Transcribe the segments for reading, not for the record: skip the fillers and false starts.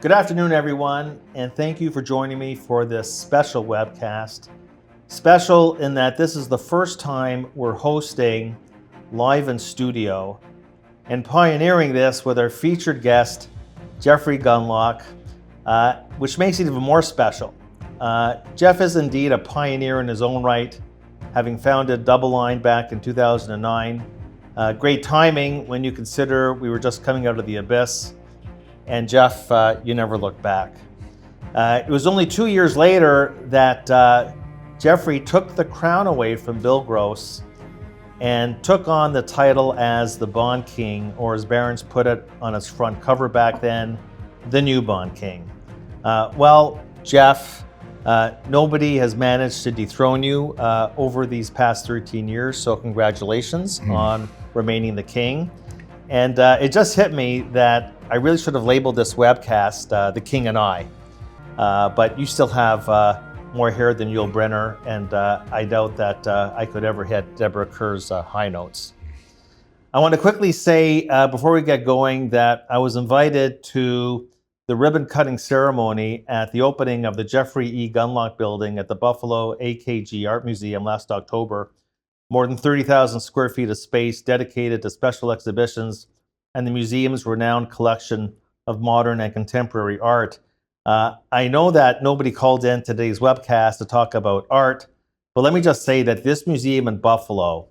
Good afternoon, everyone, and thank you for joining me for this special webcast. Special in that this is the first time we're hosting live in studio and pioneering this with our featured guest, Jeffrey Gundlach, which makes it even more special. Jeff is indeed a pioneer in his own right, having founded Double Line back in 2009. Great timing when you consider we were just coming out of the abyss. And Jeff, you never look back. It was only 2 years later that Jeffrey took the crown away from Bill Gross and took on the title as the Bond King, or as Barron's put it on its front cover back then, the new Bond King. Well, Jeff, nobody has managed to dethrone you over these past 13 years, so congratulations on remaining the king. And it just hit me that I really should have labeled this webcast The King and I. But you still have more hair than Yul Brynner, and I doubt that I could ever hit Deborah Kerr's high notes. I want to quickly say, before we get going, that I was invited to the ribbon-cutting ceremony at the opening of the Jeffrey E. Gundlach building at the Buffalo AKG Art Museum last October. More than 30,000 square feet of space dedicated to special exhibitions and the museum's renowned collection of modern and contemporary art. I know that nobody called in today's webcast to talk about art, but let me just say that this museum in Buffalo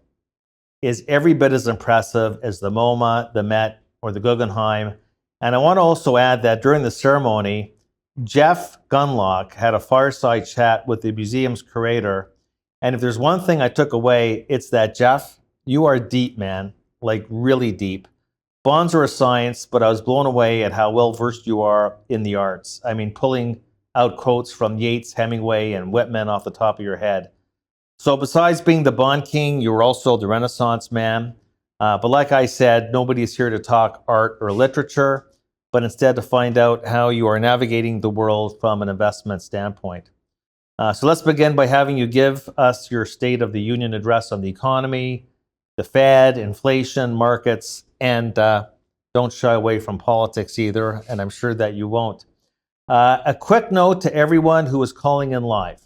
is every bit as impressive as the MoMA, the Met, or the Guggenheim. And I want to also add that during the ceremony, Jeff Gundlach had a fireside chat with the museum's curator. And if there's one thing I took away, it's that, Jeff, you are deep, man, like really deep. Bonds are a science, but I was blown away at how well versed you are in the arts. I mean, pulling out quotes from Yeats, Hemingway, and Whitman off the top of your head. So besides being the Bond King, you were also the Renaissance man. But like I said, nobody's here to talk art or literature, but instead to find out how you are navigating the world from an investment standpoint. So let's begin by having you give us your State of the Union address on the economy, the Fed, inflation, markets, and don't shy away from politics either, and I'm sure that you won't. A quick note to everyone who is calling in live.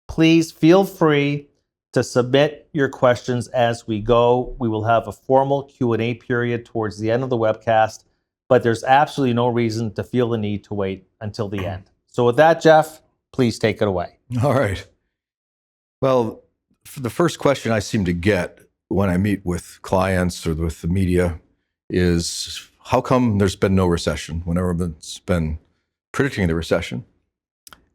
Please feel free to submit your questions as we go. We will have a formal Q&A period towards the end of the webcast, but there's absolutely no reason to feel the need to wait until the end. So with that, Jeff, please take it away. All right. Well, the first question I seem to get when I meet with clients or with the media is, how come there's been no recession when everyone's been predicting the recession?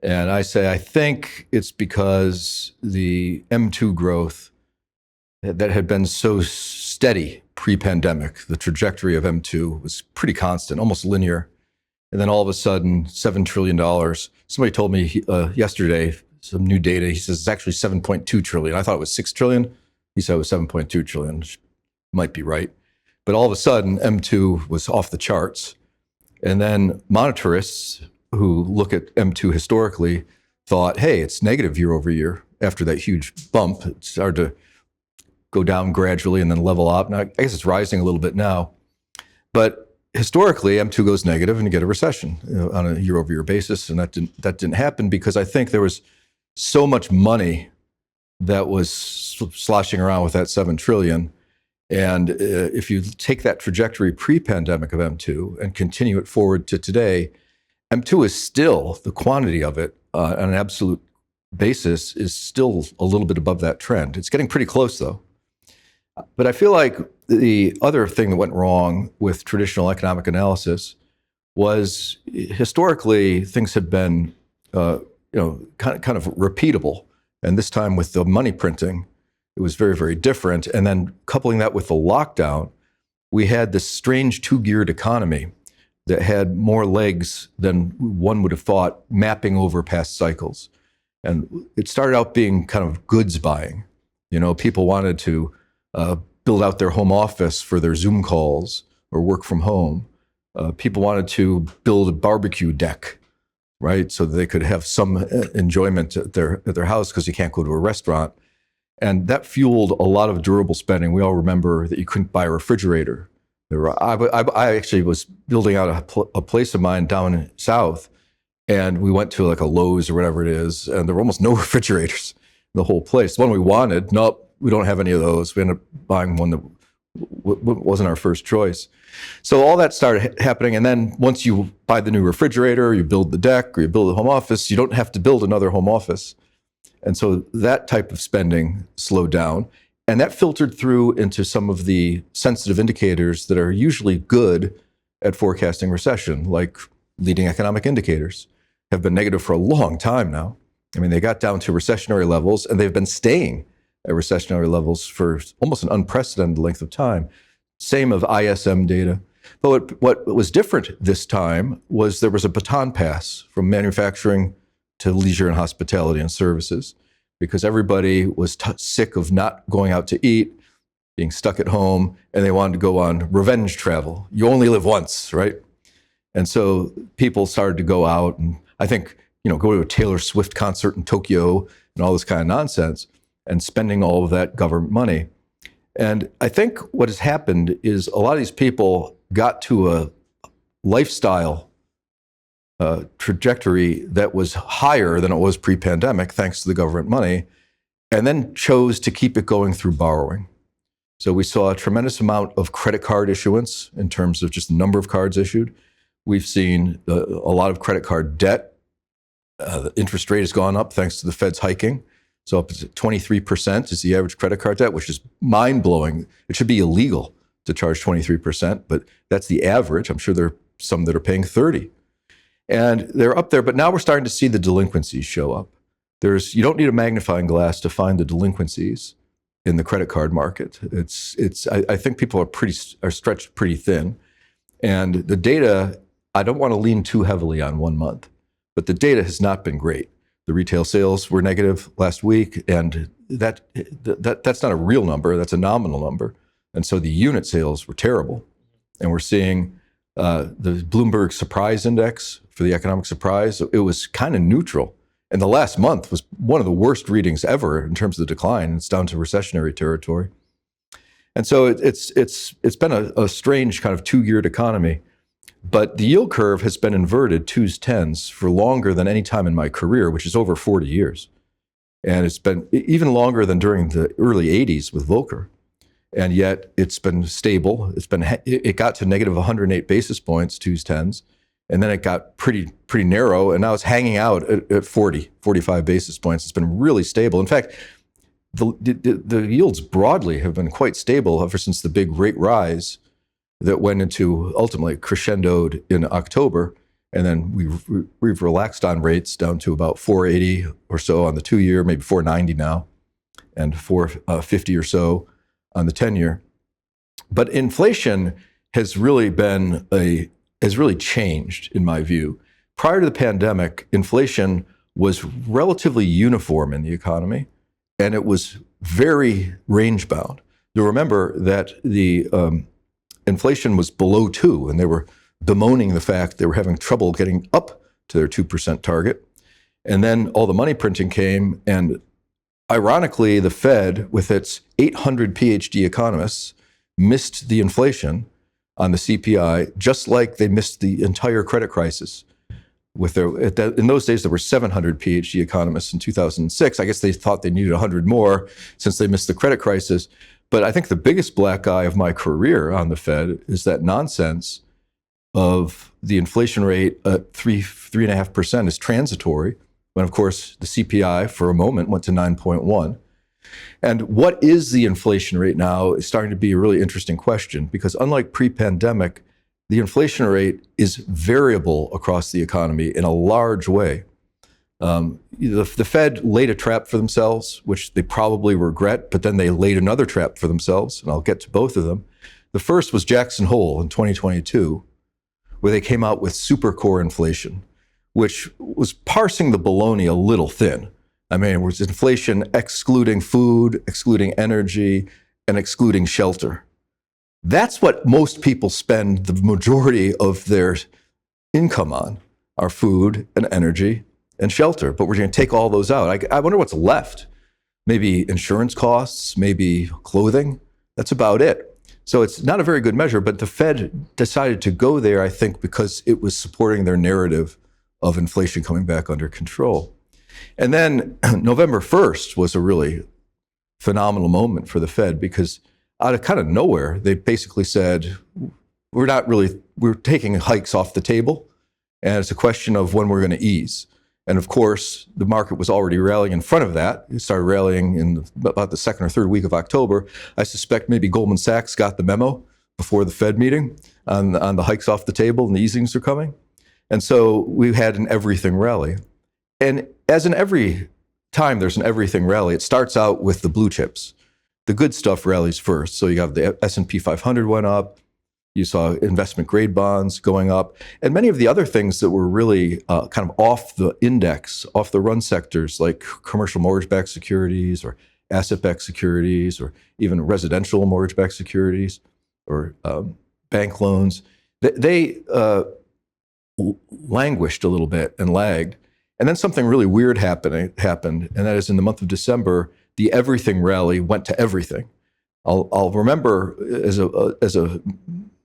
And I say, I think it's because the M2 growth that had been so steady pre-pandemic, the trajectory of M2 was pretty constant, almost linear. And then all of a sudden, $7 trillion. Somebody told me yesterday, some new data, he says it's actually 7.2 trillion. I thought it was 6 trillion. He said it was 7.2 trillion, which might be right. But all of a sudden, M2 was off the charts. And then monetarists who look at M2 historically thought, hey, it's negative year over year after that huge bump. It started to go down gradually and then level out. Now, I guess it's rising a little bit now. But historically, M2 goes negative and you get a recession on a year-over-year basis, and that didn't happen because I think there was so much money that was sloshing around with that 7 trillion. And if you take that trajectory pre-pandemic of M2 and continue it forward to today, M2 is still, the quantity of it on an absolute basis is still a little bit above that trend. It's getting pretty close though. But I feel like the other thing that went wrong with traditional economic analysis was historically things had been, kind of repeatable. And this time with the money printing, it was very, very different. And then coupling that with the lockdown, we had this strange two-geared economy that had more legs than one would have thought, mapping over past cycles. And it started out being kind of goods buying. You know, people wanted to build out their home office for their Zoom calls or work from home. People wanted to build a barbecue deck, right? So that they could have some enjoyment at their house because you can't go to a restaurant. And that fueled a lot of durable spending. We all remember that you couldn't buy a refrigerator I actually was building out a place of mine down south, and we went to like a Lowe's or whatever it is, and there were almost no refrigerators in the whole place. The one we wanted, nope, we don't have any of those. We ended up buying one that wasn't our first choice. So all that started happening, and then once you buy the new refrigerator, you build the deck, or you build a home office, you don't have to build another home office. And so that type of spending slowed down. And that filtered through into some of the sensitive indicators that are usually good at forecasting recession, like leading economic indicators, have been negative for a long time now. I mean, they got down to recessionary levels, and they've been staying at recessionary levels for almost an unprecedented length of time. Same of ISM data. But what was different this time was there was a baton pass from manufacturing to leisure and hospitality and services, because everybody was sick of not going out to eat, being stuck at home, and they wanted to go on revenge travel. You only live once, right? And so people started to go out and I think, go to a Taylor Swift concert in Tokyo and all this kind of nonsense, and spending all of that government money. And I think what has happened is a lot of these people got to a lifestyle trajectory that was higher than it was pre-pandemic, thanks to the government money, and then chose to keep it going through borrowing. So we saw a tremendous amount of credit card issuance in terms of just the number of cards issued. We've seen a lot of credit card debt. The interest rate has gone up thanks to the Fed's hiking. So up to 23% is the average credit card debt, which is mind-blowing. It should be illegal to charge 23%, but that's the average. I'm sure there are some that are paying 30%. And they're up there, but now we're starting to see the delinquencies show up. You don't need a magnifying glass to find the delinquencies in the credit card market. I think people are stretched pretty thin. And the data, I don't want to lean too heavily on 1 month, but the data has not been great. The retail sales were negative last week, and that's not a real number, that's a nominal number. And so the unit sales were terrible. And we're seeing the Bloomberg Surprise Index for the economic surprise, it was kind of neutral. And the last month was one of the worst readings ever in terms of the decline. It's down to recessionary territory. And so it's been a strange kind of two-geared economy. But the yield curve has been inverted 2s, 10s for longer than any time in my career, which is over 40 years. And it's been even longer than during the early 80s with Volcker. And yet it's been stable. It got to negative 108 basis points, 2s, 10s. And then it got pretty narrow, and now it's hanging out at 45 basis points. It's been really stable. In fact, the yields broadly have been quite stable ever since the big rate rise that went into ultimately crescendoed in October. And then we've relaxed on rates down to about 480 or so on the 2-year, maybe 490 now, and 450 or so on the 10-year. But inflation has really changed, in my view. Prior to the pandemic, inflation was relatively uniform in the economy, and it was very range-bound. You'll remember that the inflation was below 2, and they were bemoaning the fact they were having trouble getting up to their 2% target. And then all the money printing came, and ironically, the Fed, with its 800 PhD economists, missed the inflation on the CPI, just like they missed the entire credit crisis. In those days, there were 700 PhD economists in 2006. I guess they thought they needed 100 more since they missed the credit crisis. But I think the biggest black eye of my career on the Fed is that nonsense of the inflation rate at 3.5% is transitory, when of course the CPI for a moment went to 9.1. And what is the inflation rate now is starting to be a really interesting question, because unlike pre-pandemic, the inflation rate is variable across the economy in a large way. The Fed laid a trap for themselves, which they probably regret, but then they laid another trap for themselves, and I'll get to both of them. The first was Jackson Hole in 2022, where they came out with super core inflation, which was parsing the baloney a little thin. I mean, it was inflation excluding food, excluding energy, and excluding shelter. That's what most people spend the majority of their income on, are food and energy and shelter. But we're going to take all those out. I wonder what's left. Maybe insurance costs, maybe clothing. That's about it. So it's not a very good measure, but the Fed decided to go there, I think, because it was supporting their narrative of inflation coming back under control. And then November 1st was a really phenomenal moment for the Fed, because out of kind of nowhere, they basically said, we're taking hikes off the table, and it's a question of when we're going to ease. And of course, the market was already rallying in front of that. It started rallying in about the second or third week of October. I suspect maybe Goldman Sachs got the memo before the Fed meeting on the hikes off the table and the easings are coming. And so we had an everything rally. And as in every time there's an everything rally, it starts out with the blue chips. The good stuff rallies first. So you have the S&P 500 went up. You saw investment grade bonds going up, and many of the other things that were really kind of off the index, off the run sectors, like commercial mortgage-backed securities or asset-backed securities or even residential mortgage-backed securities or bank loans, they languished a little bit and lagged. And then something really weird happened, and that is in the month of December, the everything rally went to everything. I'll remember as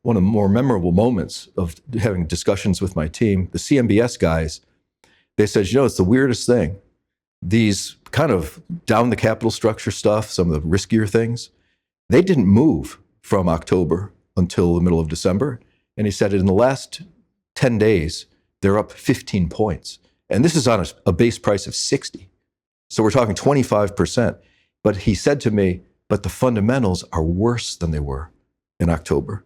one of the more memorable moments of having discussions with my team, the CMBS guys, they said, it's the weirdest thing. These kind of down the capital structure stuff, some of the riskier things, they didn't move from October until the middle of December. And he said in the last 10 days, they're up 15 points. And this is on a base price of 60. So we're talking 25%. But he said to me, but the fundamentals are worse than they were in October.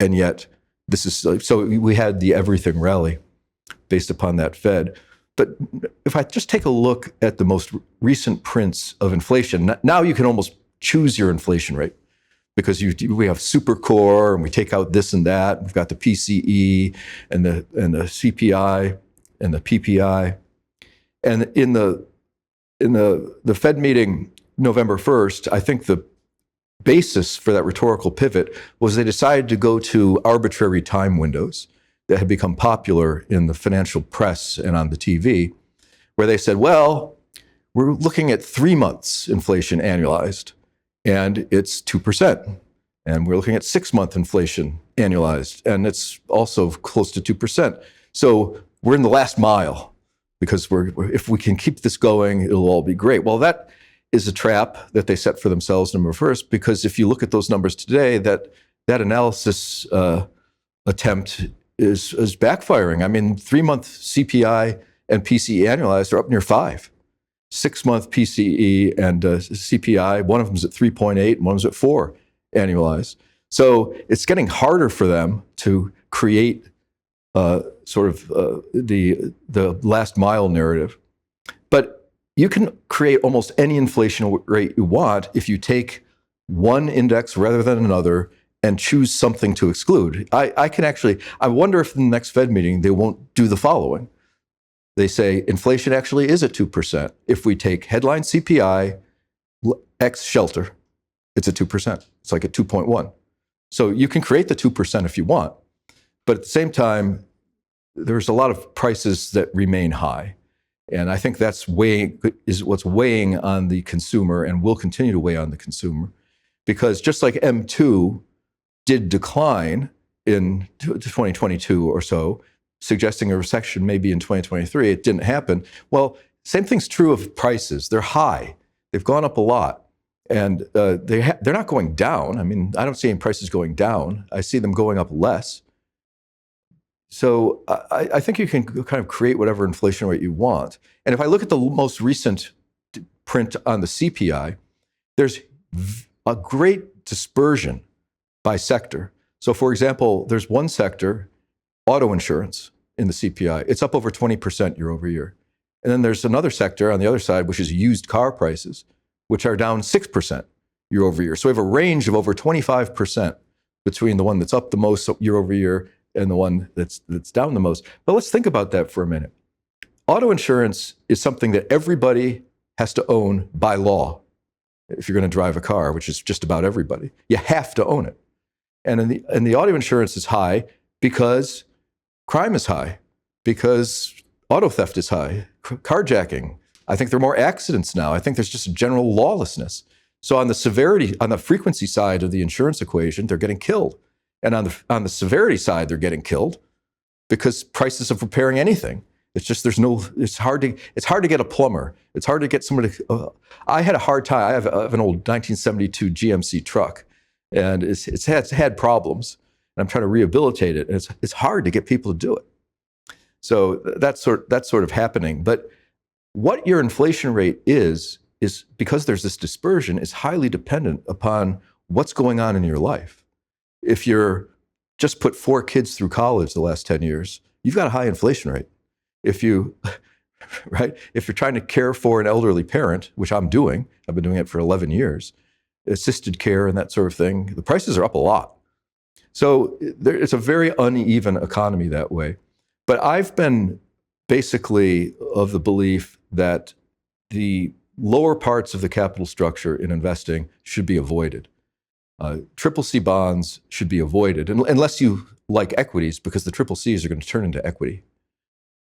And yet, this is so we had the everything rally based upon that Fed. But if I just take a look at the most recent prints of inflation, now you can almost choose your inflation rate, because we have super core and we take out this and that. We've got the PCE and the CPI and the PPI. And in the Fed meeting November 1st, I think the basis for that rhetorical pivot was they decided to go to arbitrary time windows that had become popular in the financial press and on the TV, where they said, well, we're looking at 3 months inflation annualized, and it's 2%. And we're looking at 6-month inflation annualized, and it's also close to 2%. So we're in the last mile, because if we can keep this going, it'll all be great. Well, that is a trap that they set for themselves November 1st, because if you look at those numbers today, that analysis attempt is backfiring. I mean, 3-month CPI and PCE annualized are up near 5. 6-month PCE and CPI, one of them is at 3.8 and one of them is at 4 annualized. So it's getting harder for them to create the last mile narrative. But you can create almost any inflation rate you want if you take one index rather than another and choose something to exclude. I wonder if in the next Fed meeting they won't do the following. They say inflation actually is at 2%. If we take headline CPI, X shelter, it's at 2%. It's like at 2.1. So you can create the 2% if you want. But at the same time, there's a lot of prices that remain high. And I think that's what's weighing on the consumer and will continue to weigh on the consumer. Because just like M2 did decline in 2022 or so, suggesting a recession maybe in 2023, it didn't happen. Well, same thing's true of prices. They're high. They've gone up a lot. And they're not going down. I mean, I don't see any prices going down. I see them going up less. So I think you can kind of create whatever inflation rate you want. And if I look at the most recent print on the CPI, there's a great dispersion by sector. So for example, there's one sector, auto insurance, in the CPI. It's up over 20% year over year. And then there's another sector on the other side, which is used car prices, which are down 6% year over year. So we have a range of over 25% between the one that's up the most year over year and the one that's down the most. But let's think about that for a minute. Auto insurance is something that everybody has to own by law. If you're going to drive a car, which is just about everybody, you have to own it. And the auto insurance is high because crime is high, because auto theft is high, carjacking. I think there are more accidents now. I think there's just a general lawlessness. So on the frequency side of the insurance equation, they're getting killed. And on the severity side, they're getting killed because prices of repairing anything. It's just it's hard to get a plumber. It's hard to get somebody. I had a hard time. I have an old 1972 GMC truck, and it's had problems. And I'm trying to rehabilitate it. And it's hard to get people to do it. So that's sort of happening. But what your inflation rate is because there's this dispersion, is highly dependent upon what's going on in your life. If you're just put 4 kids through college the last 10 years, you've got a high inflation rate. If you're trying to care for an elderly parent, which I'm doing, I've been doing it for 11 years, assisted care and that sort of thing, the prices are up a lot. So it's a very uneven economy that way. But I've been basically of the belief that the lower parts of the capital structure in investing should be avoided. Triple C bonds should be avoided, unless you like equities, because the triple Cs are going to turn into equity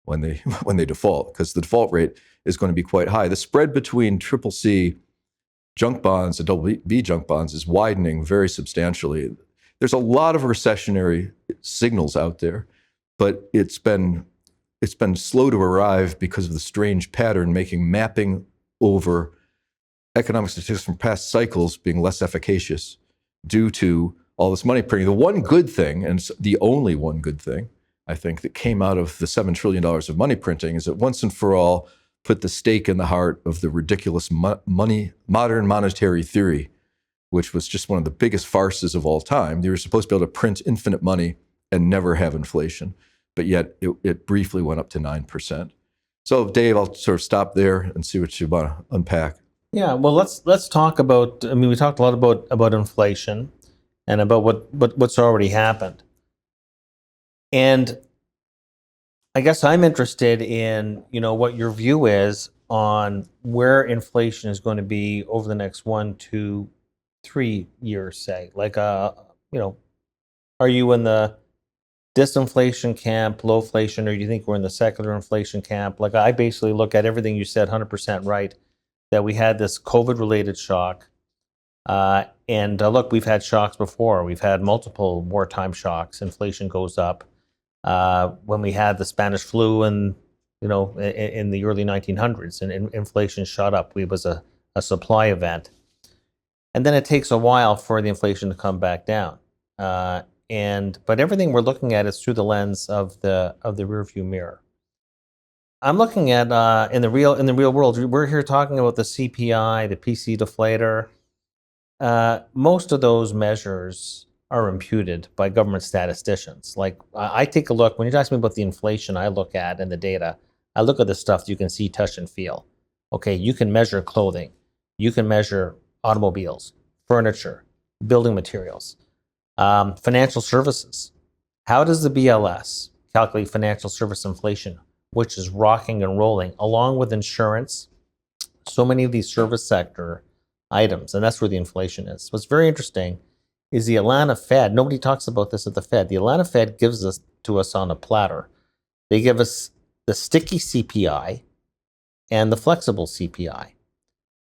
when they default, because the default rate is going to be quite high. The spread between triple C junk bonds and double B junk bonds is widening very substantially. There's a lot of recessionary signals out there, but it's been slow to arrive because of the strange pattern mapping over economic statistics from past cycles being less efficacious due to all this money printing. The one good thing, and it's the only one good thing, I think, that came out of the $7 trillion of money printing is that once and for all put the stake in the heart of the ridiculous modern monetary theory, which was just one of the biggest farces of all time. You were supposed to be able to print infinite money and never have inflation, but yet it briefly went up to 9%. So Dave, I'll sort of stop there and see what you want to unpack. Yeah, well, let's talk about. I mean, we talked a lot about inflation and about what's already happened, and I guess I'm interested in what your view is on where inflation is going to be over the next 1, 2, 3 years, say. Like, are you in the disinflation camp, lowflation, or do you think we're in the secular inflation camp? Like, I basically look at everything you said 100% right, that we had this COVID-related shock. And look, we've had shocks before. We've had multiple wartime shocks. Inflation goes up. When we had the Spanish flu in the early 1900s, and inflation shot up. It was a supply event. And then it takes a while for the inflation to come back down. But everything we're looking at is through the lens of the rearview mirror. I'm looking at in the real world. We're here talking about the CPI, the PC deflator. Most of those measures are imputed by government statisticians. Like, I take a look, when you're asking me about the inflation I look at and the data, I look at the stuff you can see, touch, and feel. Okay, you can measure clothing. You can measure automobiles, furniture, building materials, financial services. How does the BLS calculate financial service inflation, which is rocking and rolling, along with insurance, so many of these service sector items, and that's where the inflation is. What's very interesting is the Atlanta Fed. Nobody talks about this at the Fed. The Atlanta Fed gives this to us on a platter. They give us the sticky CPI and the flexible CPI.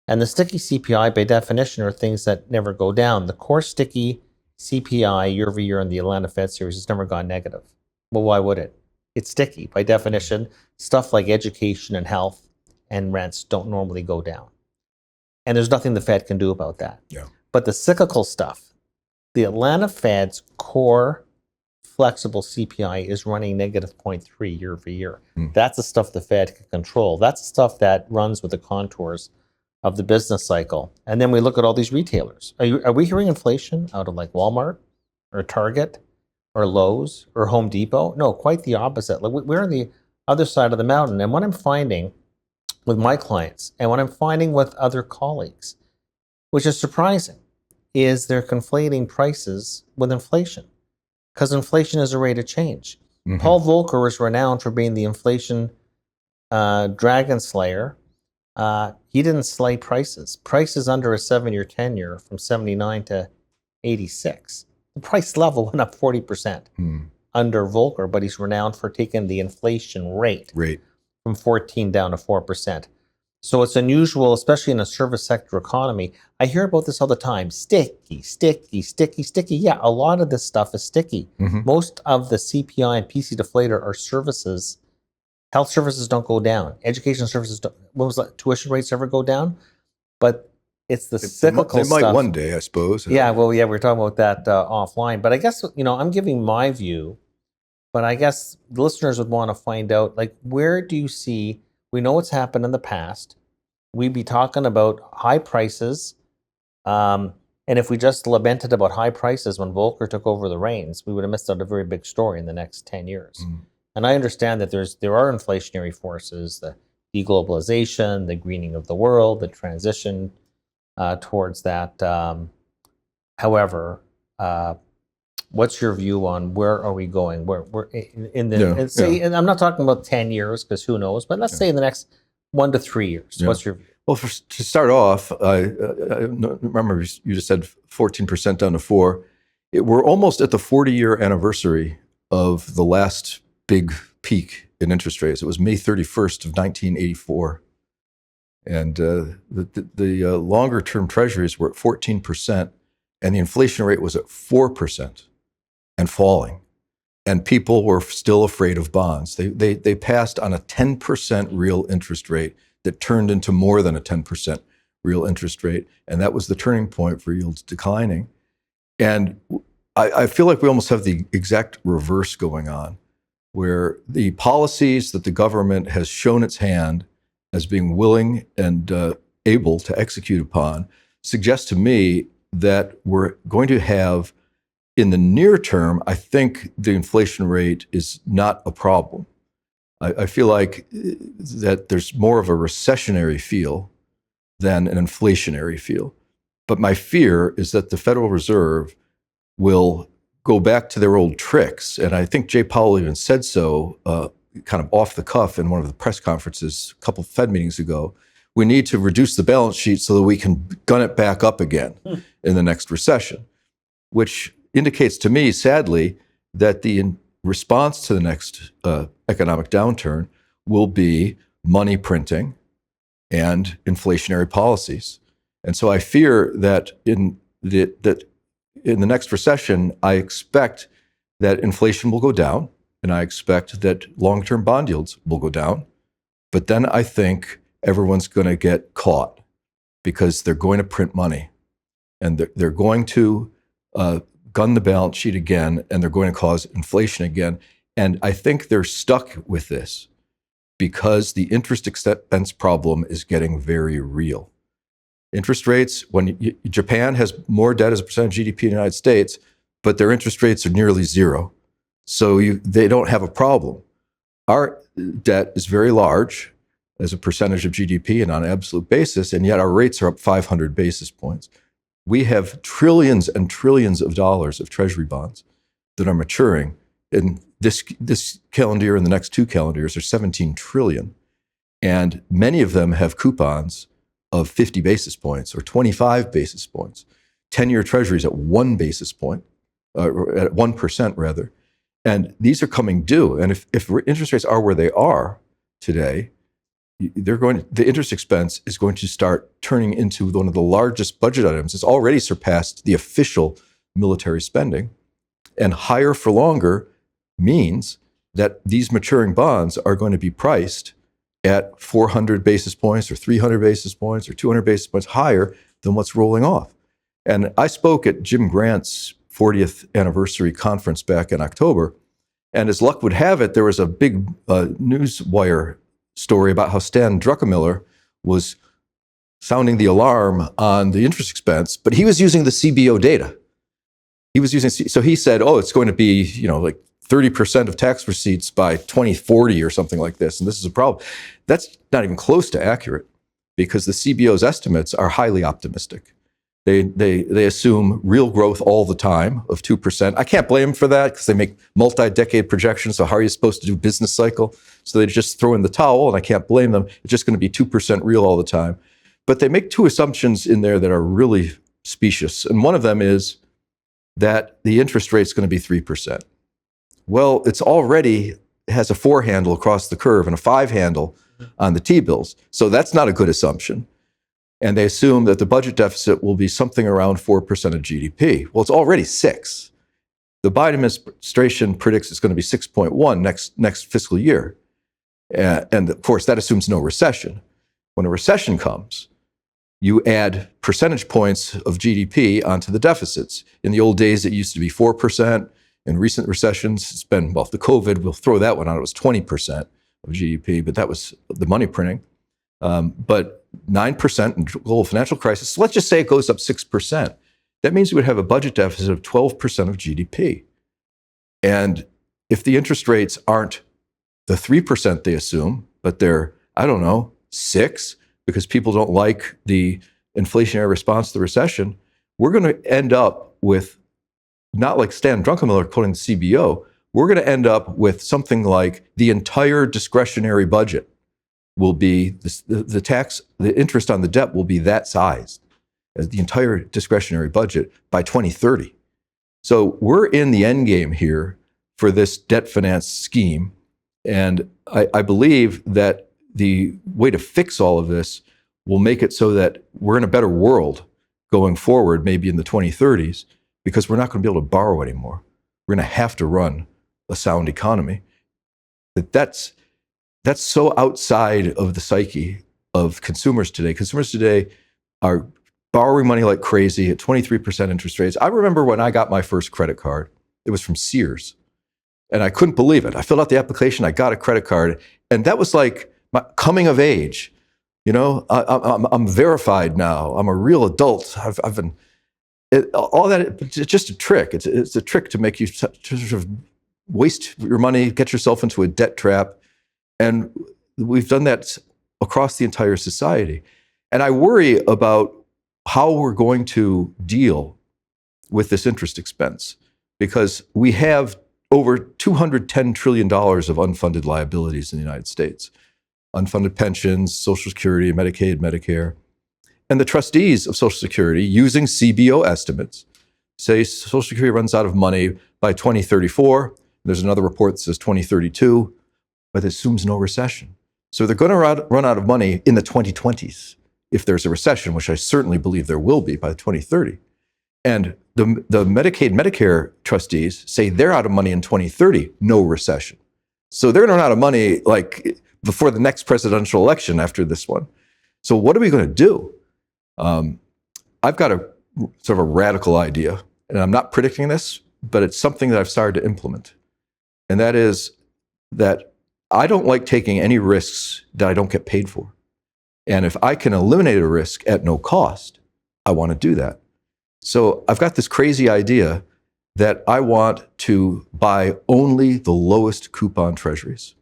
And the sticky CPI, by definition, are things that never go down. The core sticky CPI year over year in the Atlanta Fed series has never gone negative. Well, why would it? It's sticky. By definition, stuff like education and health and rents don't normally go down. And there's nothing the Fed can do about that. Yeah. But the cyclical stuff, the Atlanta Fed's core flexible CPI is running negative 0.3 year over year. That's the stuff the Fed can control. That's the stuff that runs with the contours of the business cycle. And then we look at all these retailers. Are we hearing inflation out of like Walmart or Target or Lowe's or Home Depot? No, quite the opposite. Like, we're on the other side of the mountain. And what I'm finding with my clients and what I'm finding with other colleagues, which is surprising, is they're conflating prices with inflation, because inflation is a rate of change. Mm-hmm. Paul Volcker is renowned for being the inflation dragon slayer. He didn't slay prices. Prices under a 7-year tenure from 79 to 86. The price level went up 40% under Volcker, but he's renowned for taking the inflation rate from 14 down to 4%. So it's unusual, especially in a service sector economy. I hear about this all the time. Sticky, sticky, sticky, sticky. Yeah, a lot of this stuff is sticky. Most of the CPI and PC deflator are services. Health services don't go down. Education services don't. What was that? Tuition rates ever go down? But it's the cyclical stuff. They might one day, I suppose. Yeah, well, yeah, we were talking about that offline. But I guess, I'm giving my view, but I guess the listeners would want to find out, like, where do you see, we know what's happened in the past. We'd be talking about high prices. And if we just lamented about high prices when Volcker took over the reins, we would have missed out a very big story in the next 10 years. And I understand that there are inflationary forces, the deglobalization, the greening of the world, the transition towards that. However, what's your view on where are we going? We're in the and I'm not talking about 10 years because who knows, but let's say in the next 1 to 3 years. What's your view? Well, to start off, I remember you just said 14% down to 4%. We're almost at the 40-year anniversary of the last big peak in interest rates. It was May 31st of 1984. And the longer-term treasuries were at 14%, and the inflation rate was at 4% and falling. And people were still afraid of bonds. They passed on a 10% real interest rate that turned into more than a 10% real interest rate. And that was the turning point for yields declining. And I feel like we almost have the exact reverse going on, where the policies that the government has shown its hand as being willing and able to execute upon suggest to me that we're going to have, in the near term, I think the inflation rate is not a problem. I feel like that there's more of a recessionary feel than an inflationary feel. But my fear is that the Federal Reserve will go back to their old tricks. And I think Jay Powell even said so kind of off the cuff in one of the press conferences a couple of Fed meetings ago. We need to reduce the balance sheet so that we can gun it back up again in the next recession, which indicates to me, sadly, that the response to the next economic downturn will be money printing and inflationary policies. And so I fear that in the next recession, I expect that inflation will go down, and I expect that long-term bond yields will go down. But then I think everyone's going to get caught because they're going to print money, and they're going to gun the balance sheet again, and they're going to cause inflation again. And I think they're stuck with this because the interest expense problem is getting very real. Interest rates, Japan has more debt as a percent of GDP in the United States, but their interest rates are nearly zero. So they don't have a problem. Our debt is very large as a percentage of GDP and on an absolute basis, and yet our rates are up 500 basis points. We have trillions and trillions of dollars of treasury bonds that are maturing. In this calendar year and the next 2 calendar years are 17 trillion. And many of them have coupons of 50 basis points or 25 basis points. 10-year treasuries at 1 basis point, at 1% rather. And these are coming due. And if interest rates are where they are today, the interest expense is going to start turning into one of the largest budget items. It's already surpassed the official military spending. And higher for longer means that these maturing bonds are going to be priced at 400 basis points or 300 basis points or 200 basis points higher than what's rolling off. And I spoke at Jim Grant's 40th anniversary conference back in October. And as luck would have it, there was a big newswire story about how Stan Druckenmiller was sounding the alarm on the interest expense, but he was using the CBO data. So he said, it's going to be, like 30% of tax receipts by 2040 or something like this. And this is a problem. That's not even close to accurate because the CBO's estimates are highly optimistic. They assume real growth all the time of 2%. I can't blame them for that because they make multi-decade projections. So how are you supposed to do business cycle? So they just throw in the towel, and I can't blame them. It's just going to be 2% real all the time. But they make 2 assumptions in there that are really specious. And one of them is that the interest rate is going to be 3%. Well, it's already has a 4 handle across the curve and a 5 handle on the T-bills. So that's not a good assumption. And they assume that the budget deficit will be something around 4% of GDP. Well, it's already 6. The Biden administration predicts it's going to be 6.1 next fiscal year. And of course, that assumes no recession. When a recession comes, you add percentage points of GDP onto the deficits. In the old days, it used to be 4%. In recent recessions, it's been, well, the COVID, we'll throw that one out, it was 20% of GDP, but that was the money printing. But 9% in global financial crisis, so let's just say it goes up 6%. That means we would have a budget deficit of 12% of GDP. And if the interest rates aren't the 3% they assume, but they're, I don't know, 6, because people don't like the inflationary response to the recession, we're going to end up with, not like Stan Druckenmiller quoting the CBO, we're going to end up with something like the entire discretionary budget will be, the interest on the debt will be that size, as the entire discretionary budget by 2030. So we're in the end game here for this debt finance scheme. And I believe that the way to fix all of this will make it so that we're in a better world going forward, maybe in the 2030s, because we're not going to be able to borrow anymore. We're going to have to run a sound economy. That's so outside of the psyche of consumers today. Consumers today are borrowing money like crazy at 23% interest rates. I remember when I got my first credit card, it was from Sears. And I couldn't believe it. I filled out the application, I got a credit card, and that was like my coming of age. You know, I'm verified now. I'm a real adult. I've been, all that, it's just a trick. It's a trick to make you sort of waste your money, get yourself into a debt trap. And we've done that across the entire society. And I worry about how we're going to deal with this interest expense, because we have over $210 trillion of unfunded liabilities in the United States. Unfunded pensions, Social Security, Medicaid, Medicare. And the trustees of Social Security, using CBO estimates, say Social Security runs out of money by 2034. There's another report that says 2032, but it assumes no recession. So they're going to run out of money in the 2020s if there's a recession, which I certainly believe there will be by 2030. And the Medicaid, Medicare trustees say they're out of money in 2030, no recession. So they're going to run out of money like before the next presidential election after this one. So what are we going to do? I've got a sort of a radical idea, and I'm not predicting this, but it's something that I've started to implement. And that is that I don't like taking any risks that I don't get paid for. And if I can eliminate a risk at no cost, I want to do that. So I've got this crazy idea that I want to buy only the lowest coupon treasuries,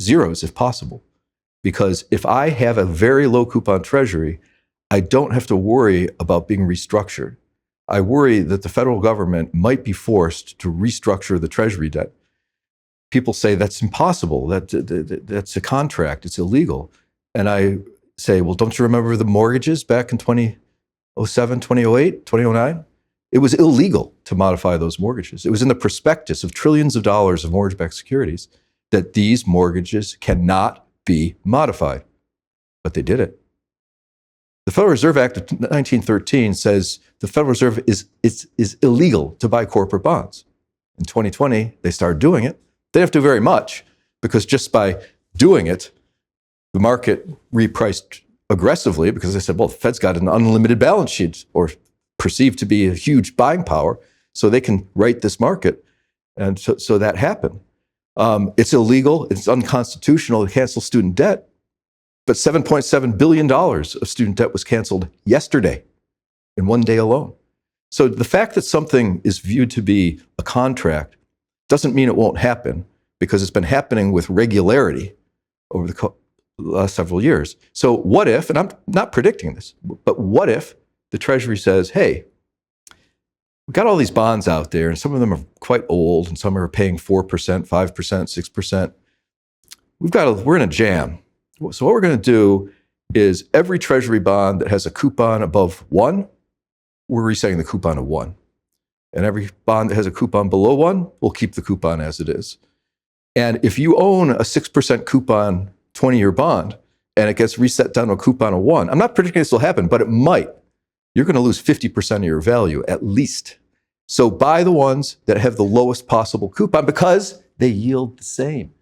zeros if possible. Because if I have a very low coupon treasury, I don't have to worry about being restructured. I worry that the federal government might be forced to restructure the treasury debt. People say that's impossible, that's a contract, it's illegal. And I say, well, don't you remember the mortgages back in 2007, 2008, 2009? It was illegal to modify those mortgages. It was in the prospectus of trillions of dollars of mortgage-backed securities that these mortgages cannot be modified. But they did it. The Federal Reserve Act of 1913 says the Federal Reserve is illegal to buy corporate bonds. In 2020, they started doing it. They didn't have to do very much, because just by doing it, the market repriced aggressively, because they said, well, the Fed's got an unlimited balance sheet, or perceived to be a huge buying power, so they can write this market. And so that happened. It's illegal, it's unconstitutional to cancel student debt, but $7.7 billion of student debt was canceled yesterday in one day alone. So the fact that something is viewed to be a contract doesn't mean it won't happen, because it's been happening with regularity over the last several years. So what if, and I'm not predicting this, but what if the Treasury says, hey, we've got all these bonds out there, and some of them are quite old, and some are paying 4%, 5%, 6%. We're in a jam. So what we're going to do is every Treasury bond that has a coupon above 1, we're resetting the coupon to 1. And every bond that has a coupon below 1, we'll keep the coupon as it is. And if you own a 6% coupon 20-year bond and it gets reset down to a coupon of 1, I'm not predicting this will happen, but it might. You're going to lose 50% of your value at least. So buy the ones that have the lowest possible coupon because they yield the same.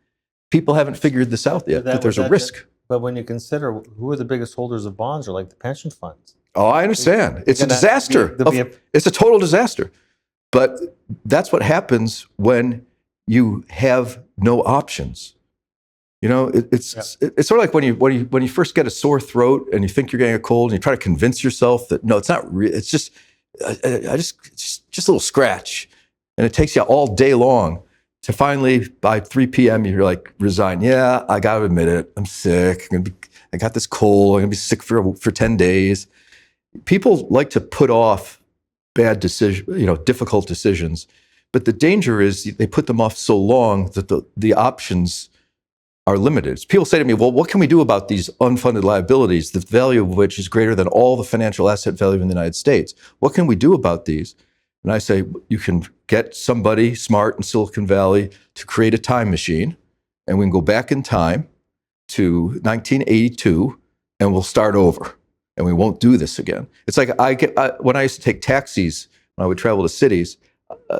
People haven't figured this out yet, that there's a risk. But when you consider who are the biggest holders of bonds are like the pension funds. Oh, I understand. It's a disaster. It's a total disaster. But that's what happens when you have no options. You know, it's sort of like when you first get a sore throat and you think you're getting a cold and you try to convince yourself that no, it's not real. It's just it's just a little scratch, and it takes you all day long to finally by 3 p.m. you're like resign. Yeah, I gotta admit it. I'm sick. I got this cold. I'm gonna be sick for 10 days. People like to put off bad decisions, difficult decisions, but the danger is they put them off so long that the options are limited. People say to me, well, what can we do about these unfunded liabilities, the value of which is greater than all the financial asset value in the United States? What can we do about these? And I say, you can get somebody smart in Silicon Valley to create a time machine, and we can go back in time to 1982, and we'll start over, and we won't do this again. It's like when I used to take taxis, when I would travel to cities,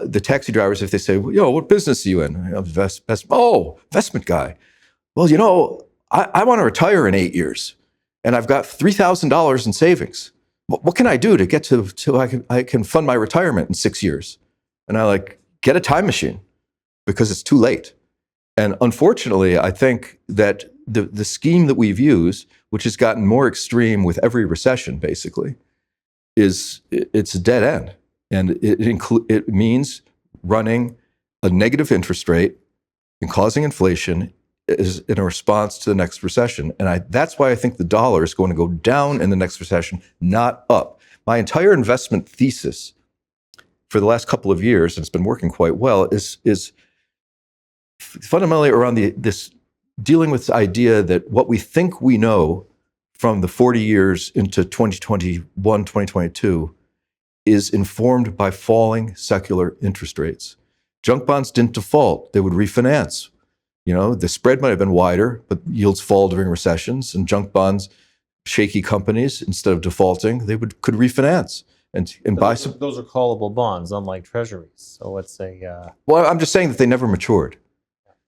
the taxi drivers, if they say, well, what business are you in? Investment guy. Well, I want to retire in 8 years, and I've got $3,000 in savings. What can I do to get to I can fund my retirement in 6 years? And I get a time machine because it's too late. And unfortunately, I think that the scheme that we've used, which has gotten more extreme with every recession, basically, it's a dead end. And it means running a negative interest rate and causing inflation is in a response to the next recession. And that's why I think the dollar is going to go down in the next recession, not up. My entire investment thesis for the last couple of years, and it's been working quite well, is fundamentally around this dealing with the idea that what we think we know from the 40 years into 2021, 2022 is informed by falling secular interest rates. Junk bonds didn't default. They would refinance. The spread might have been wider, but yields fall during recessions, and junk bonds, shaky companies, instead of defaulting, they could refinance and buy some. Those are callable bonds, unlike treasuries. So it's Well, I'm just saying that they never matured.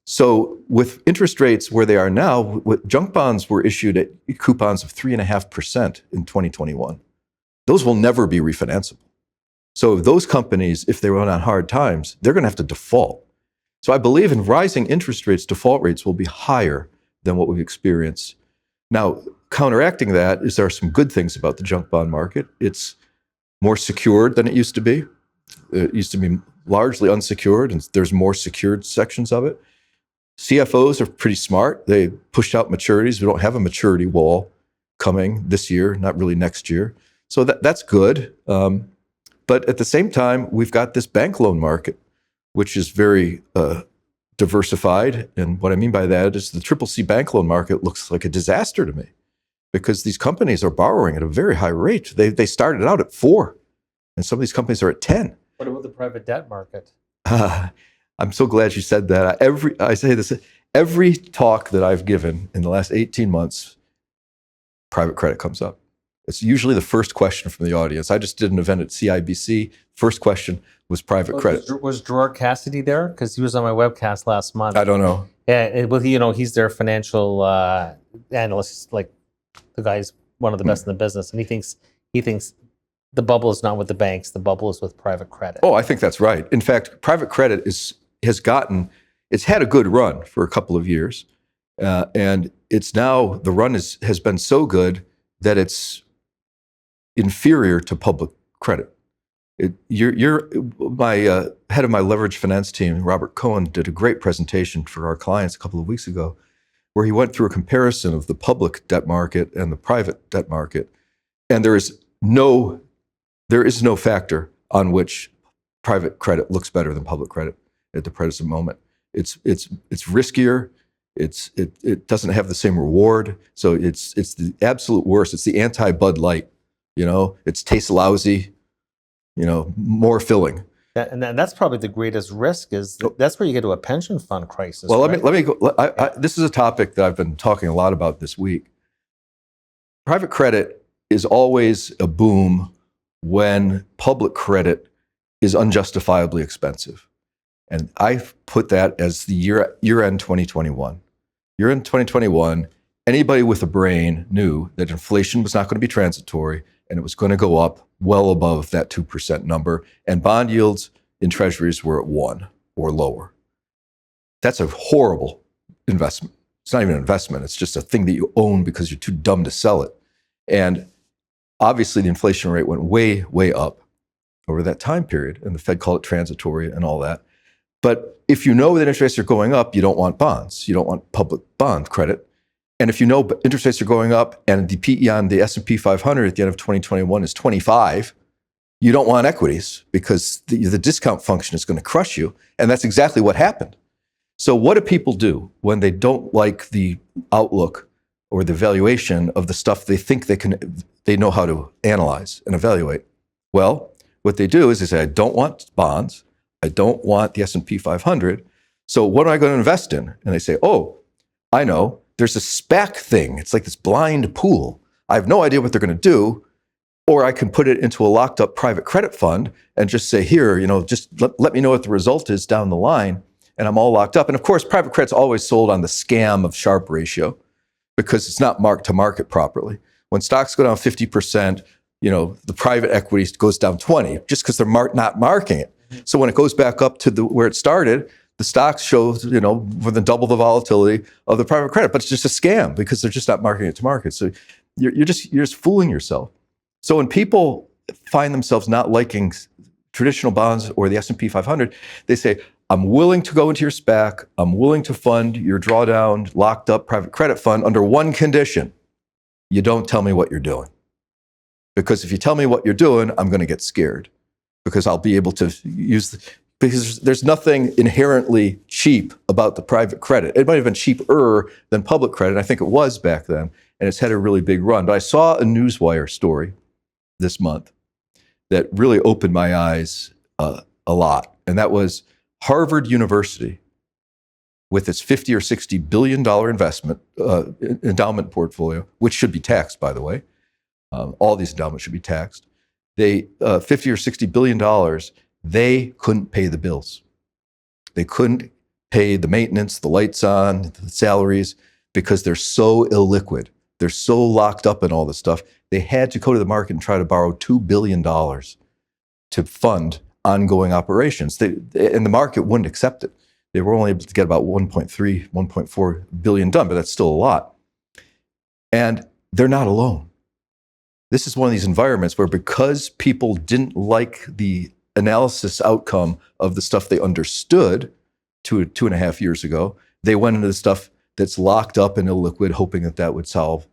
So with interest rates where they are now, junk bonds were issued at coupons of 3.5% in 2021. Those will never be refinanceable. So those companies, if they run on hard times, they're going to have to default. So I believe in rising interest rates, default rates will be higher than what we've experienced. Now, counteracting that is there are some good things about the junk bond market. It's more secured than it used to be. It used to be largely unsecured, and there's more secured sections of it. CFOs are pretty smart. They pushed out maturities. We don't have a maturity wall coming this year, not really next year. So that's good. But at the same time, we've got this bank loan market, which is very diversified. And what I mean by that is the CCC bank loan market looks like a disaster to me because these companies are borrowing at a very high rate. They started out at 4, and some of these companies are at 10. What about the private debt market? I'm so glad you said that. I say this, every talk that I've given in the last 18 months, private credit comes up. It's usually the first question from the audience. I just did an event at CIBC. First question was private credit. Was Gerard Cassidy there? Because he was on my webcast last month. I don't know. Yeah, he's their financial analyst. Like the guy's one of the best in the business, and he thinks the bubble is not with the banks. The bubble is with private credit. Oh, I think that's right. In fact, private credit it's had a good run for a couple of years, and it's now the run has been so good that it's inferior to public credit. My head of my leverage finance team, Robert Cohen, did a great presentation for our clients a couple of weeks ago, where he went through a comparison of the public debt market and the private debt market, and there is no factor on which private credit looks better than public credit at the present moment. It's riskier. It doesn't have the same reward. So it's the absolute worst. It's the anti-Bud Light. It tastes lousy. More filling. And that's probably the greatest risk. That's where you get to a pension fund crisis. Well, right? let me go. This is a topic that I've been talking a lot about this week. Private credit is always a boom when public credit is unjustifiably expensive. And I put that as the year-end 2021. Year-end 2021, anybody with a brain knew that inflation was not going to be transitory and it was going to go up well above that 2% number. And bond yields in treasuries were at 1 or lower. That's a horrible investment. It's not even an investment. It's just a thing that you own because you're too dumb to sell it. And obviously the inflation rate went way, way up over that time period. And the Fed called it transitory and all that. But if you know that interest rates are going up, you don't want bonds. You don't want public bond credit. And if you know interest rates are going up and the PE on the S&P 500 at the end of 2021 is 25, you don't want equities because the discount function is going to crush you. And that's exactly what happened. So what do people do when they don't like the outlook or the valuation of the stuff they think they know how to analyze and evaluate? Well, what they do is they say, I don't want bonds. I don't want the S&P 500. So what am I going to invest in? And they say, oh, I know. There's a SPAC thing. It's like this blind pool. I have no idea what they're going to do. Or I can put it into a locked up private credit fund and just say, here, just let me know what the result is down the line. And I'm all locked up. And of course, private credit's always sold on the scam of Sharpe ratio because it's not marked to market properly. When stocks go down 50%, the private equity goes down 20 just because they're not marking it. So when it goes back up to where it started, the stocks show, more than double the volatility of the private credit, but it's just a scam because they're just not marking it to market. So you're just fooling yourself. So when people find themselves not liking traditional bonds or the S&P 500, they say, I'm willing to go into your SPAC. I'm willing to fund your drawdown, locked up private credit fund under one condition. You don't tell me what you're doing. Because if you tell me what you're doing, I'm going to get scared because I'll be able to because there's nothing inherently cheap about the private credit. It might have been cheaper than public credit. I think it was back then, and it's had a really big run. But I saw a Newswire story this month that really opened my eyes a lot, and that was Harvard University, with its $50 or $60 billion investment endowment portfolio, which should be taxed, by the way. All these endowments should be taxed. They $50 or $60 billion. They couldn't pay the bills. They couldn't pay the maintenance, the lights on, the salaries, because they're so illiquid. They're so locked up in all this stuff. They had to go to the market and try to borrow $2 billion to fund ongoing operations. And the market wouldn't accept it. They were only able to get about 1.4 billion done, but that's still a lot. And they're not alone. This is one of these environments where because people didn't like the analysis outcome of the stuff they understood 2.5 years ago, they went into the stuff that's locked up and illiquid, hoping that would solve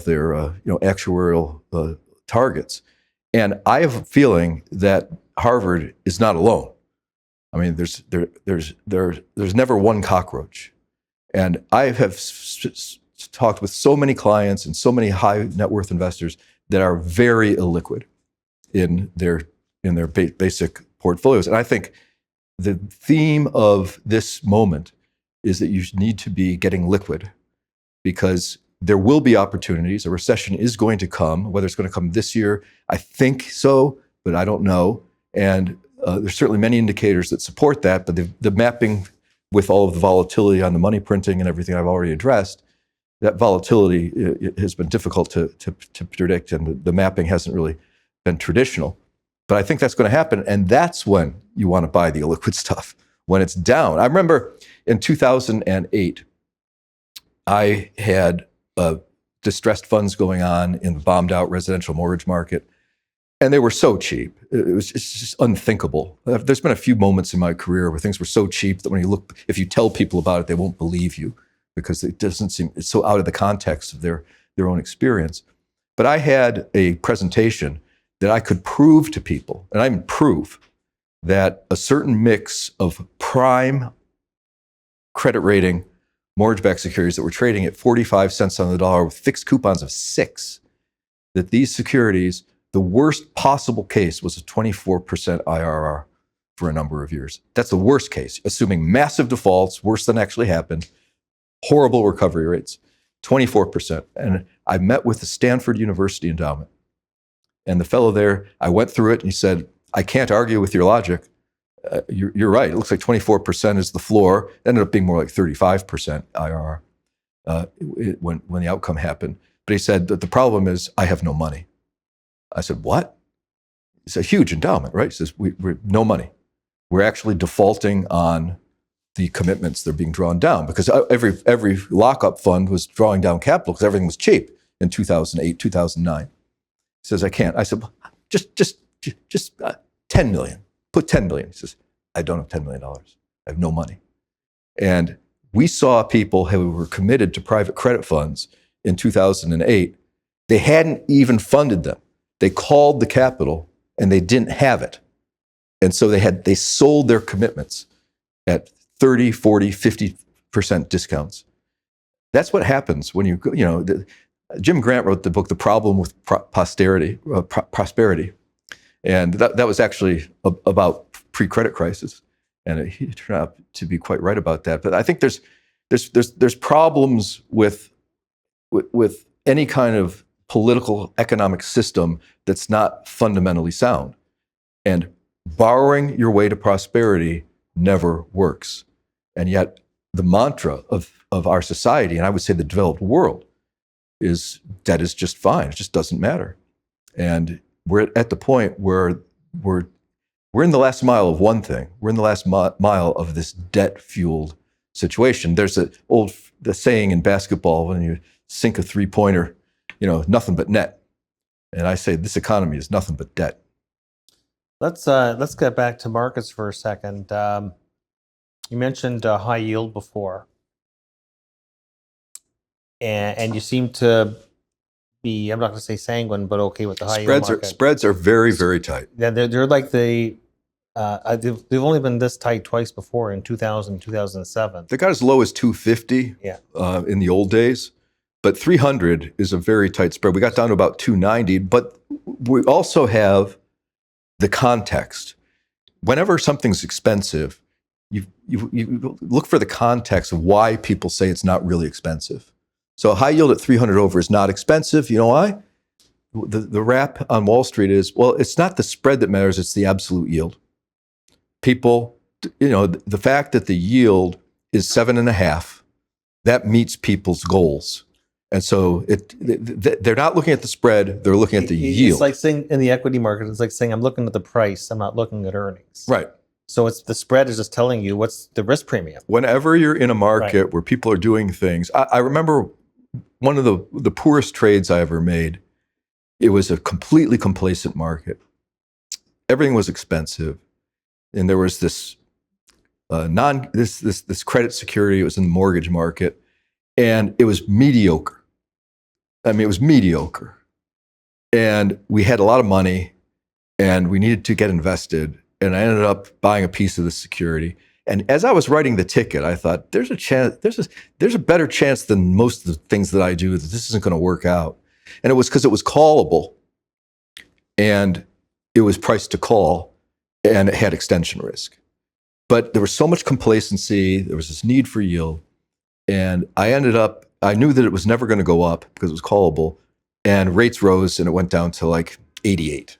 their actuarial targets. And I have a feeling that Harvard is not alone. I mean, there's never one cockroach, and I have talked with so many clients and so many high net worth investors that are very illiquid in their basic portfolios. And I think the theme of this moment is that you need to be getting liquid because there will be opportunities. A recession is going to come. Whether it's going to come this year, I think so, but I don't know. And there's certainly many indicators that support that, but the mapping with all of the volatility on the money printing and everything I've already addressed, that volatility has been difficult to predict, and the mapping hasn't really been traditional. But I think that's going to happen, and that's when you want to buy the illiquid stuff, when it's down. I remember in 2008, I had distressed funds going on in the bombed out residential mortgage market. And they were so cheap. It's just unthinkable. There's been a few moments in my career where things were so cheap that if you tell people about it, they won't believe you because it's so out of the context of their own experience. But I had a presentation that I could prove to people, and I mean prove, that a certain mix of prime credit rating mortgage-backed securities that were trading at 45 cents on the dollar with fixed coupons of 6, that these securities, the worst possible case was a 24% IRR. for a number of years. That's the worst case, assuming massive defaults, worse than actually happened, horrible recovery rates, 24%. And I met with the Stanford University endowment. And the fellow there, I went through it and he said, I can't argue with your logic. You're right. It looks like 24% is the floor. It ended up being more like 35% IRR when the outcome happened. But he said that the problem is I have no money. I said, what? It's a huge endowment, right? He says, we're no money. We're actually defaulting on the commitments that are being drawn down because every lockup fund was drawing down capital because everything was cheap in 2008, 2009. He says, I can't. I said, well, just 10 million. Put 10 million. He says, I don't have $10 million. I have no money. And we saw people who were committed to private credit funds in 2008. They hadn't even funded them. They called the capital and they didn't have it. And so they sold their commitments at 30, 40, 50% discounts. That's what happens when Jim Grant wrote the book, The Problem with Prosperity. And that was actually about pre-credit crisis. And he turned out to be quite right about that. But I think there's problems with any kind of political economic system that's not fundamentally sound. And borrowing your way to prosperity never works. And yet the mantra of our society, and I would say the developed world, is debt is just fine. It just doesn't matter. And we're at the point where we're in the last mile of one thing. We're in the last mile of this debt-fueled situation. There's the saying in basketball, when you sink a three-pointer, nothing but net. And I say this economy is nothing but debt. Let's get back to markets for a second. You mentioned high yield before, and you seem to be, I'm not going to say sanguine, but okay with the high yield market. Spreads are very, very tight. Yeah, they're like they've only been this tight twice before, in 2000, 2007. They got as low as 250 in the old days, but 300 is a very tight spread. We got down to about 290, but we also have the context. Whenever something's expensive, you look for the context of why people say it's not really expensive. So a high yield at 300 over is not expensive. You know why? The rap on Wall Street is, well, it's not the spread that matters, it's the absolute yield. People, the fact that the yield is 7.5, that meets people's goals. And so they're not looking at the spread, they're looking at the yield. It's like saying in the equity market, it's like saying I'm looking at the price, I'm not looking at earnings. Right. So it's the spread is just telling you what's the risk premium. Whenever you're in a market where people are doing things, I remember one of the poorest trades I ever made. It was a completely complacent market. Everything was expensive. And there was this credit security. It was in the mortgage market. And it was mediocre. I mean, it was mediocre. And we had a lot of money and we needed to get invested. And I ended up buying a piece of the security. And as I was writing the ticket, I thought, there's a better chance than most of the things that I do that this isn't going to work out. And it was because it was callable and it was priced to call and it had extension risk. But there was so much complacency, there was this need for yield. And I knew that it was never going to go up because it was callable, and rates rose and it went down to like 88.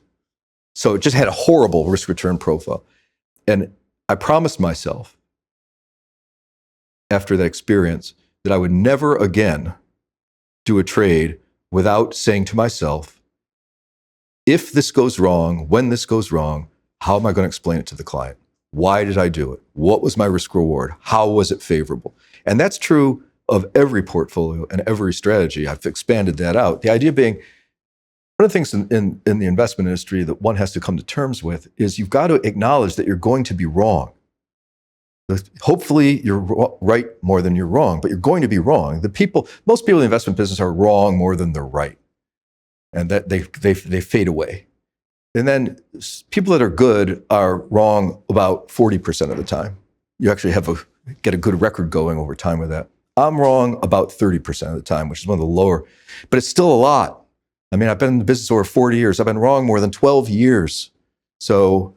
So it just had a horrible risk return profile. And I promised myself after that experience that I would never again do a trade without saying to myself, if this goes wrong, when this goes wrong, how am I going to explain it to the client? Why did I do it? What was my risk reward? How was it favorable? And that's true of every portfolio and every strategy. I've expanded that out. The idea being, one of the things in the investment industry that one has to come to terms with is you've got to acknowledge that you're going to be wrong. Hopefully you're right more than you're wrong, but you're going to be wrong. Most people in the investment business are wrong more than they're right. And that they fade away. And then people that are good are wrong about 40% of the time. You actually get a good record going over time with that. I'm wrong about 30% of the time, which is one of the lower, but it's still a lot. I mean, I've been in the business over 40 years. I've been wrong more than 12 years. So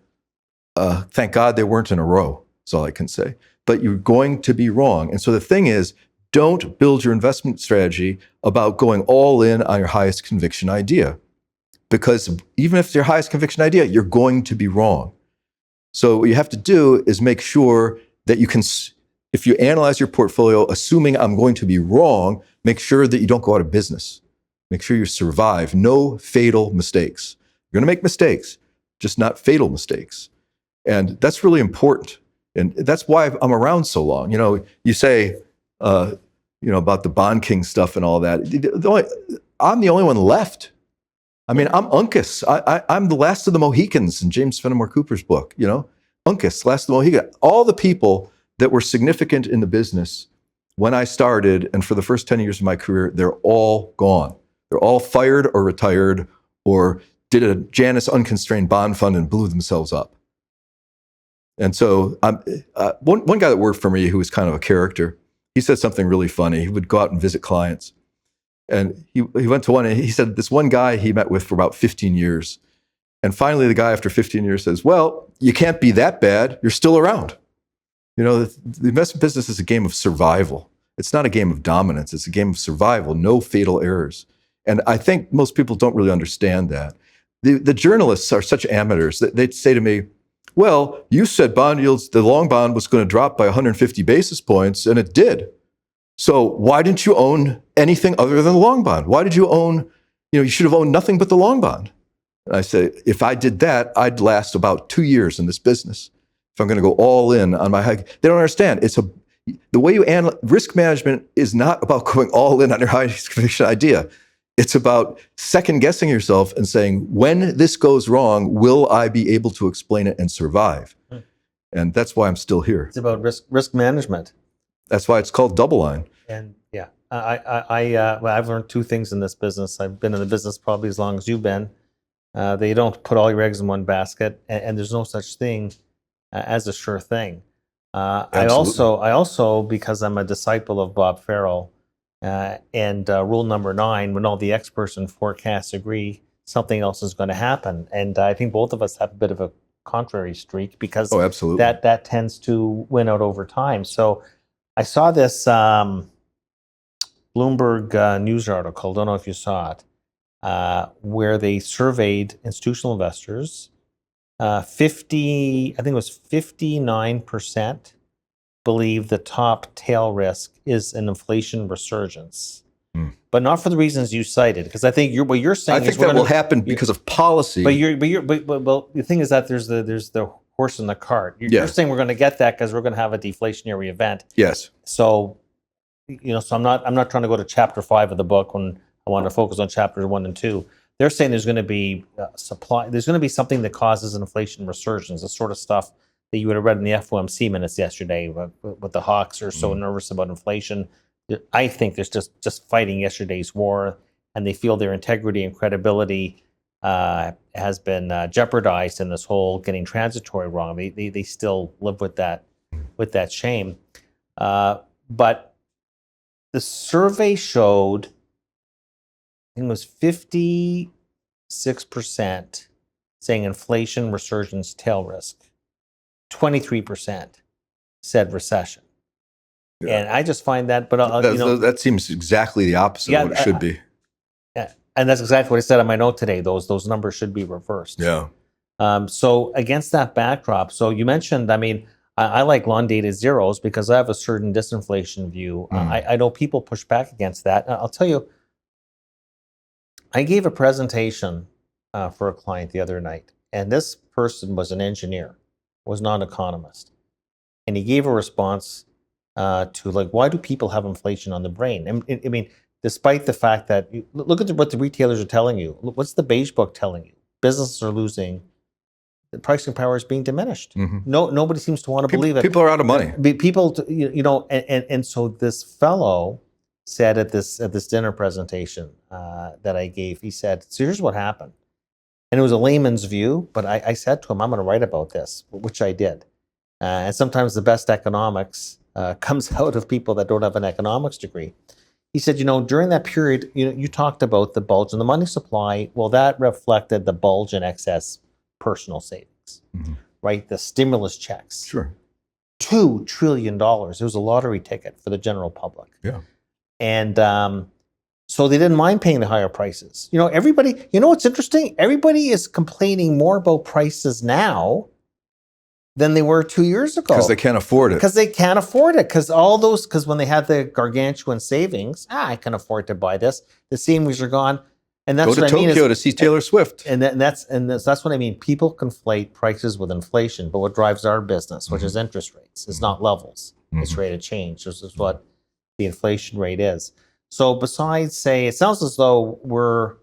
Thank God they weren't in a row. That's all I can say. But you're going to be wrong. And so the thing is, don't build your investment strategy about going all in on your highest conviction idea. Because even if it's your highest conviction idea, you're going to be wrong. So what you have to do is make sure that you can, if you analyze your portfolio, assuming I'm going to be wrong, make sure that you don't go out of business. Make sure you survive. No fatal mistakes. You're going to make mistakes, just not fatal mistakes. And that's really important. And that's why I'm around so long. You say, about the Bond King stuff and all that. I'm the only one left. I mean, I'm Uncas. I'm the last of the Mohicans in James Fenimore Cooper's book, Uncas, last of the Mohicans. All the people that were significant in the business when I started and for the first 10 years of my career, they're all gone. They're all fired or retired or did a Janus unconstrained bond fund and blew themselves up. And so one guy that worked for me who was kind of a character, he said something really funny. He would go out and visit clients. And he went to one, and he said this one guy he met with for about 15 years. And finally, the guy after 15 years says, well, you can't be that bad. You're still around. The investment business is a game of survival. It's not a game of dominance. It's a game of survival, no fatal errors. And I think most people don't really understand that. The journalists are such amateurs that they'd say to me, well, you said bond yields, the long bond was going to drop by 150 basis points, and it did. So why didn't you own anything other than the long bond? Why did you own, you should have owned nothing but the long bond. And I say, if I did that, I'd last about 2 years in this business. If I'm going to go all in on my high, they don't understand. The way you analyze, risk management is not about going all in on your highest conviction idea. It's about second guessing yourself and saying, when this goes wrong, will I be able to explain it and survive? And that's why I'm still here. It's about risk management. That's why it's called double line. And yeah, I've learned two things in this business. I've been in the business probably as long as you've been. They don't put all your eggs in one basket, and there's no such thing as a sure thing. I also, because I'm a disciple of Bob Farrell, and rule number 9, when all the experts and forecasts agree, something else is going to happen. And I think both of us have a bit of a contrary streak because that tends to win out over time. So I saw this Bloomberg news article, don't know if you saw it, where they surveyed institutional investors. 59% believe the top tail risk is an inflation resurgence, but not for the reasons you cited. Because I think what you're saying, I think that will happen because of policy. But the thing is that there's the horse in the cart. You're saying we're going to get that because we're going to have a deflationary event. Yes. So, so I'm not trying to go to chapter 5 of the book when I want to focus on chapters 1 and 2. They're saying there's going to be supply. There's going to be something that causes an inflation resurgence. The sort of stuff that you would have read in the FOMC minutes yesterday, with the hawks are so nervous about inflation. I think there's just fighting yesterday's war, and they feel their integrity and credibility has been jeopardized in this whole getting transitory wrong. They still live with that shame. But the survey showed, I think it was 56% saying inflation resurgence tail risk. 23% said recession. Yeah. And I just find that, but that seems exactly the opposite of what it should be. And that's exactly what I said on my note today. Those numbers should be reversed. Yeah. So against that backdrop, so you mentioned, I like long dated zeros because I have a certain disinflation view. I know people push back against that. I'll tell you, I gave a presentation for a client the other night, and this person was an engineer, was not an economist. And he gave a response to why do people have inflation on the brain? I mean, despite the fact that, look at what the retailers are telling you. What's the beige book telling you? Businesses are losing. The pricing power is being diminished. Nobody seems to want to believe it. People are out of money. People, and so this fellow said at this dinner presentation that I gave, he said, so here's what happened. And it was a layman's view, but I said to him, I'm going to write about this, which I did. And sometimes the best economics comes out of people that don't have an economics degree. He said, during that period, you talked about the bulge in the money supply. Well, that reflected the bulge in excess personal savings. right? The stimulus checks. Sure. $2 trillion. It was a lottery ticket for the general public. Yeah. And so they didn't mind paying the higher prices. Everybody, what's interesting? Everybody is complaining more about prices now than they were 2 years ago. Because they can't afford it. Because when they had the gargantuan savings, I can afford to buy this. The savings are gone. And that's Go to Tokyo to see Taylor Swift. And that's what I mean. People conflate prices with inflation, but what drives our business, which is interest rates, is not levels. It's rate of change. This is what the inflation rate is. So besides, it sounds as though we're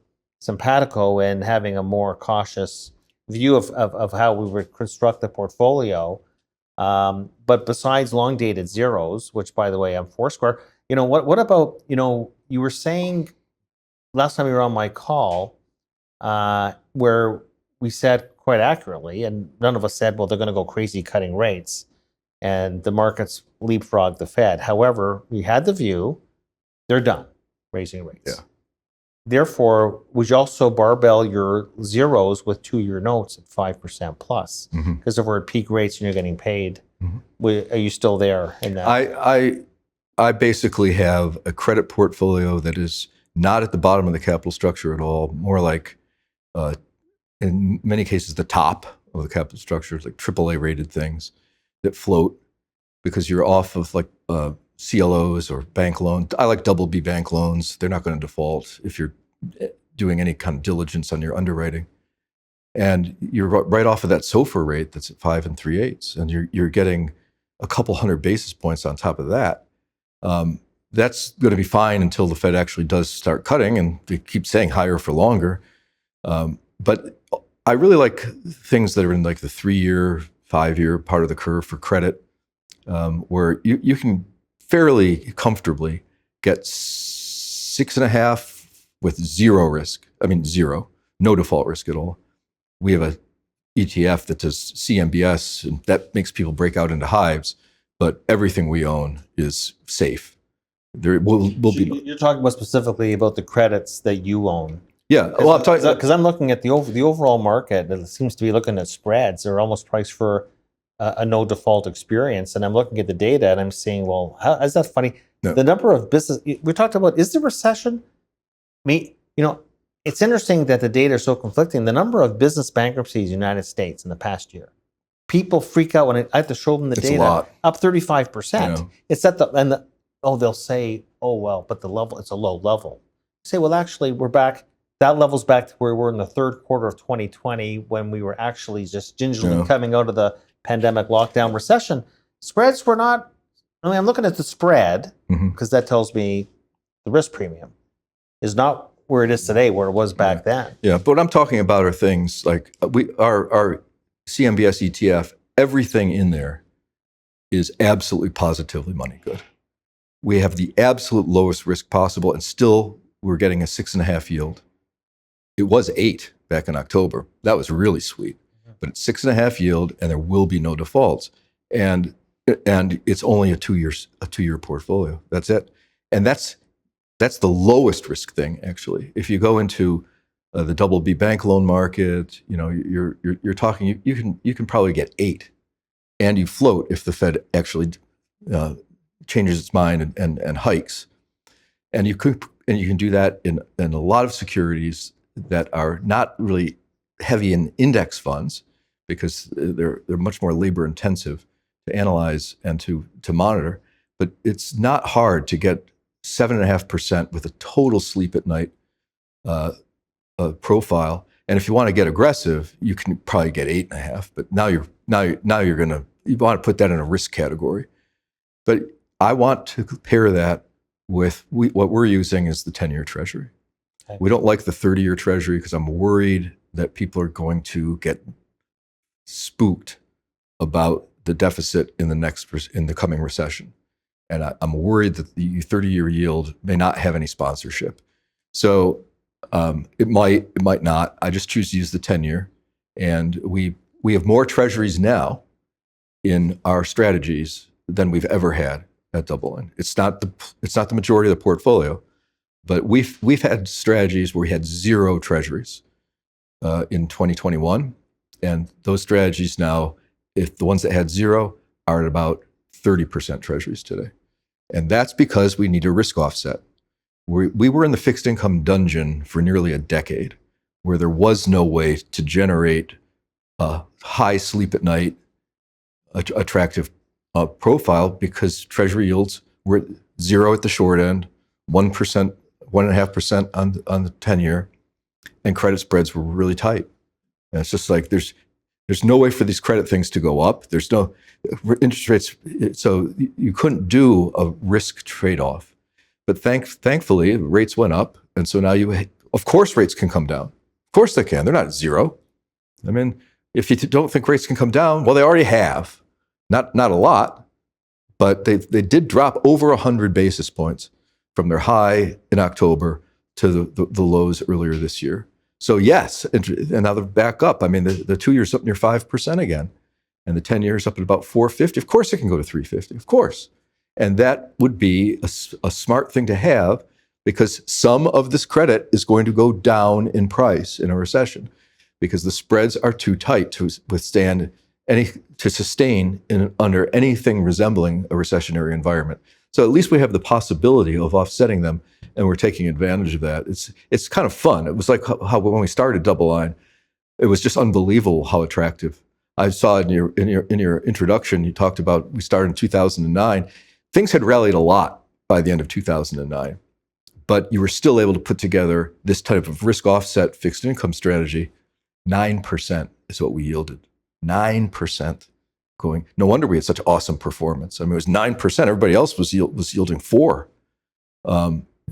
simpatico in having a more cautious view of how we would construct the portfolio. But besides long dated zeros, which by the way, I'm Foursquare, what about, you were saying last time you were on my call, where we said quite accurately, and none of us said, well, they're going to go crazy cutting rates, and the markets leapfrog the Fed. However, we had the view, they're done raising rates. Yeah. Therefore, would you also barbell your zeros with 2-year notes at 5% plus? Because if we're at peak rates and you're getting paid, are you still there in that? I basically have a credit portfolio that is not at the bottom of the capital structure at all, more like, in many cases, the top of the capital structure, like AAA rated things that float because you're off of like CLOs or bank loans. I like double B bank loans. They're not going to default if you're doing any kind of diligence on your underwriting. And you're right off of that SOFR rate that's at 5 3/8, and you're getting a couple hundred basis points on top of that. That's going to be fine until the Fed actually does start cutting, and they keep saying higher for longer. But I really like things that are in like the 3-year, 5-year part of the curve for credit, where you can fairly comfortably get 6.5 with zero risk. I mean, zero, no default risk at all. We have a ETF that does CMBS, and that makes people break out into hives, but everything we own is safe. There will be. You're talking about specifically about the credits that you own. Yeah, well, I'm talking because I'm looking at the overall market. It seems to be looking at spreads. They're almost priced for a no default experience, and I'm looking at the data and I'm saying, well, how is that funny? No. The number of business we talked about, is the recession? It's interesting that the data are so conflicting. The number of business bankruptcies in the United States in the past year, people freak out when I have to show them the data. A lot. Up 35%. Yeah. It's at they'll say, oh well, but the level, it's a low level. You say, well, actually, we're back. That level's back to where we were in the third quarter of 2020 when we were actually just gingerly coming out of the pandemic lockdown recession. Spreads were not. I'm looking at the spread because that tells me the risk premium is not where it is today, where it was back then. Yeah, but what I'm talking about are things like our CMBS ETF. Everything in there is absolutely positively money good. We have the absolute lowest risk possible, and still we're getting a 6.5 yield. It was 8 back in October. That was really sweet. But it's 6.5 yield, and there will be no defaults. And it's only a 2-year portfolio. That's it. And that's the lowest risk thing, actually. If you go into the double B bank loan market, you're talking you can probably get 8, and you float if the Fed actually changes its mind and hikes. And you can do that in a lot of securities that are not really heavy in index funds, because they're much more labor intensive to analyze and to monitor. But it's not hard to get 7.5% with a total sleep at night profile. And if you want to get aggressive, you can probably get 8.5. But now you want to put that in a risk category. But I want to pair that with what we're using is the 10-year Treasury. Okay. We don't like the 30-year Treasury because I'm worried that people are going to get spooked about the deficit in the coming recession. And I'm worried that the 30-year yield may not have any sponsorship. So it might not. I just choose to use the 10-year. And we have more treasuries now in our strategies than we've ever had at Double N. It's not the majority of the portfolio, but we've had strategies where we had 0 treasuries in 2021. And those strategies now if the ones that had zero are at about 30% treasuries today. And that's because we need a risk offset. We were in the fixed income dungeon for nearly a decade, where there was no way to generate a high sleep at night, attractive profile, because treasury yields were zero at the short end, 1%, 1.5% on the 10-year, and credit spreads were really tight. And it's just like there's no way for these credit things to go up. There's no interest rates, so you couldn't do a risk trade-off. But thankfully, rates went up, and so now of course, rates can come down. Of course they can. They're not at zero. I mean, if you don't think rates can come down, well, they already have. Not a lot, but they did drop over 100 basis points from their high in October to the lows earlier this year. So yes, and now they're back up. I mean, the 2 years up near 5% again, and the 10 years up at about 450. Of course, it can go to 350. Of course, and that would be a smart thing to have, because some of this credit is going to go down in price in a recession, because the spreads are too tight to sustain under anything resembling a recessionary environment. So at least we have the possibility of offsetting them, and we're taking advantage of that. It's kind of fun. It was like how when we started Double Line, it was just unbelievable how attractive. I saw in your introduction, you talked about we started in 2009. Things had rallied a lot by the end of 2009, but you were still able to put together this type of risk offset fixed income strategy. 9% is what we yielded. 9% going. No wonder we had such awesome performance. I mean, it was 9%. Everybody else was yielding 4%.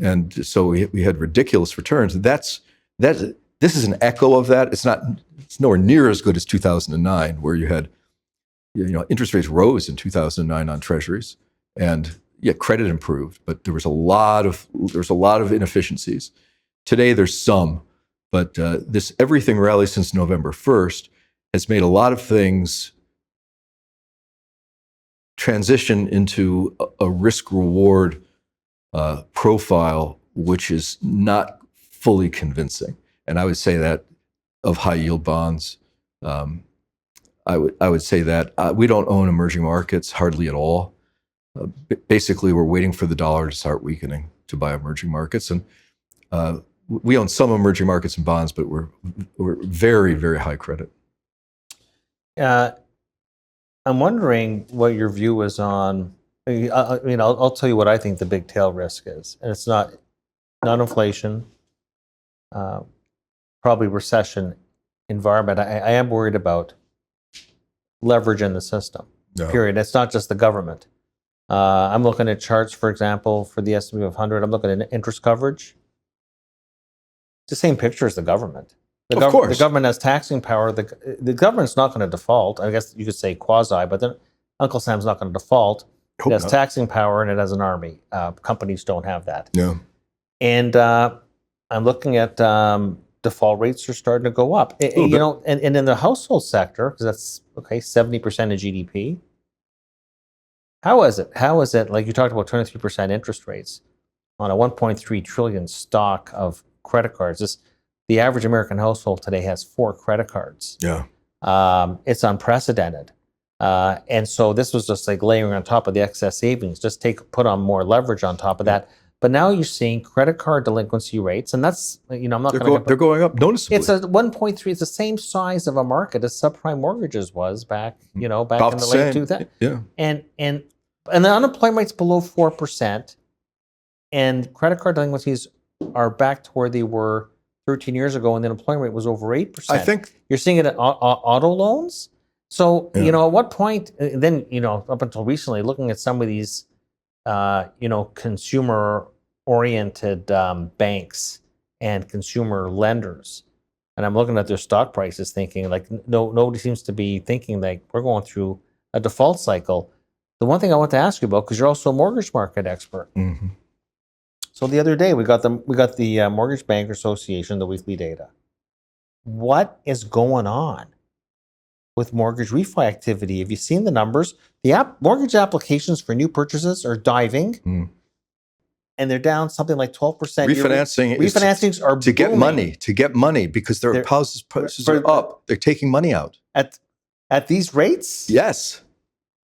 And so we had ridiculous returns. This is an echo of that. It's nowhere near as good as 2009, where you had, interest rates rose in 2009 on treasuries, and credit improved, but there was a lot of inefficiencies. Today there's some, but everything rally since November 1st has made a lot of things transition into a risk-reward profile, which is not fully convincing. And I would say that of high-yield bonds, I would say that we don't own emerging markets hardly at all. Basically, we're waiting for the dollar to start weakening to buy emerging markets, and we own some emerging markets and bonds, but we're very, very high credit. I'm wondering what your view is on. I'll tell you what I think the big tail risk is, and it's not inflation, probably recession environment. I am worried about leverage in the system. No. Period. It's not just the government. I'm looking at charts, for example, for the S&P 500. I'm looking at interest coverage. It's the same picture as the government. Of course. The government has taxing power. The government's not going to default. I guess you could say quasi, but then Uncle Sam's not going to default. It has taxing power, and it has an army. Companies don't have that. No. And I'm looking at default rates are starting to go up. And in the household sector, because that's 70% of GDP. How is it? Like you talked about 23% interest rates on a 1.3 trillion stock of credit cards. The average American household today has 4 credit cards. Yeah. It's unprecedented. And so this was just like layering on top of the excess savings, put on more leverage on top of that. But now you're seeing credit card delinquency rates, and that's, I'm not going to... They're going up noticeably. It's a 1.3, it's the same size of a market as subprime mortgages was back in the late 2000s. Yeah. And the unemployment rate's below 4%, and credit card delinquencies are back to where they were 13 years ago, and the unemployment rate was over 8%. I think you're seeing it at auto loans. So, at what point, then, up until recently, looking at some of these, consumer-oriented banks and consumer lenders, and I'm looking at their stock prices thinking, like, nobody seems to be thinking like we're going through a default cycle. The one thing I want to ask you about, because you're also a mortgage market expert. Mm-hmm. So the other day we got the Mortgage Banker Association, the weekly data. What is going on with mortgage refi activity? Have you seen the numbers? The mortgage applications for new purchases are diving, and they're down something like 12%. Refinancings are to get money because their houses prices are up. They're taking money out. At these rates? Yes.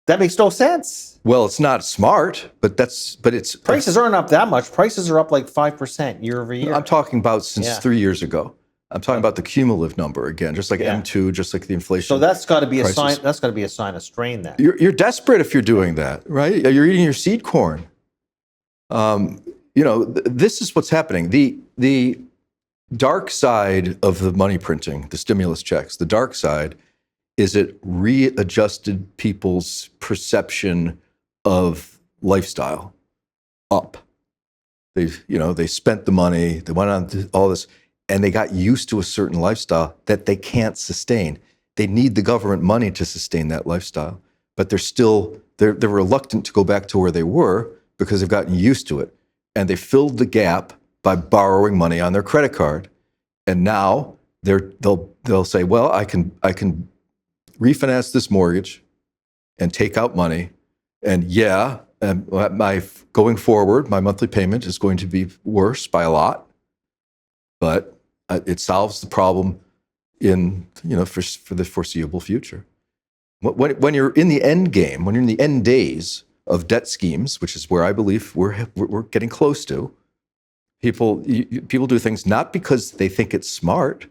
That makes no sense. Well, it's not smart, but it's Prices aren't up that much. Prices are up like 5% year over year. I'm talking about since 3 years ago. I'm talking about the cumulative number again, just like M2, just like the inflation. So that's got to be prices. a sign. That's got to be a sign of strain. Then you're desperate if you're doing that, right? You're eating your seed corn. This is what's happening. The dark side of the money printing, the stimulus checks, the dark side is it readjusted people's perception of lifestyle up. They spent the money, they went on to all this, and they got used to a certain lifestyle that they can't sustain. They need the government money to sustain that lifestyle, but they're reluctant to go back to where they were because they've gotten used to it. And they filled the gap by borrowing money on their credit card. And now they'll say, well, I can refinance this mortgage and take out money. And going forward, my monthly payment is going to be worse by a lot, but it solves the problem for the foreseeable future. When you're in the end game, when you're in the end days of debt schemes, which is where I believe we're getting close to, people do things not because they think it's smart,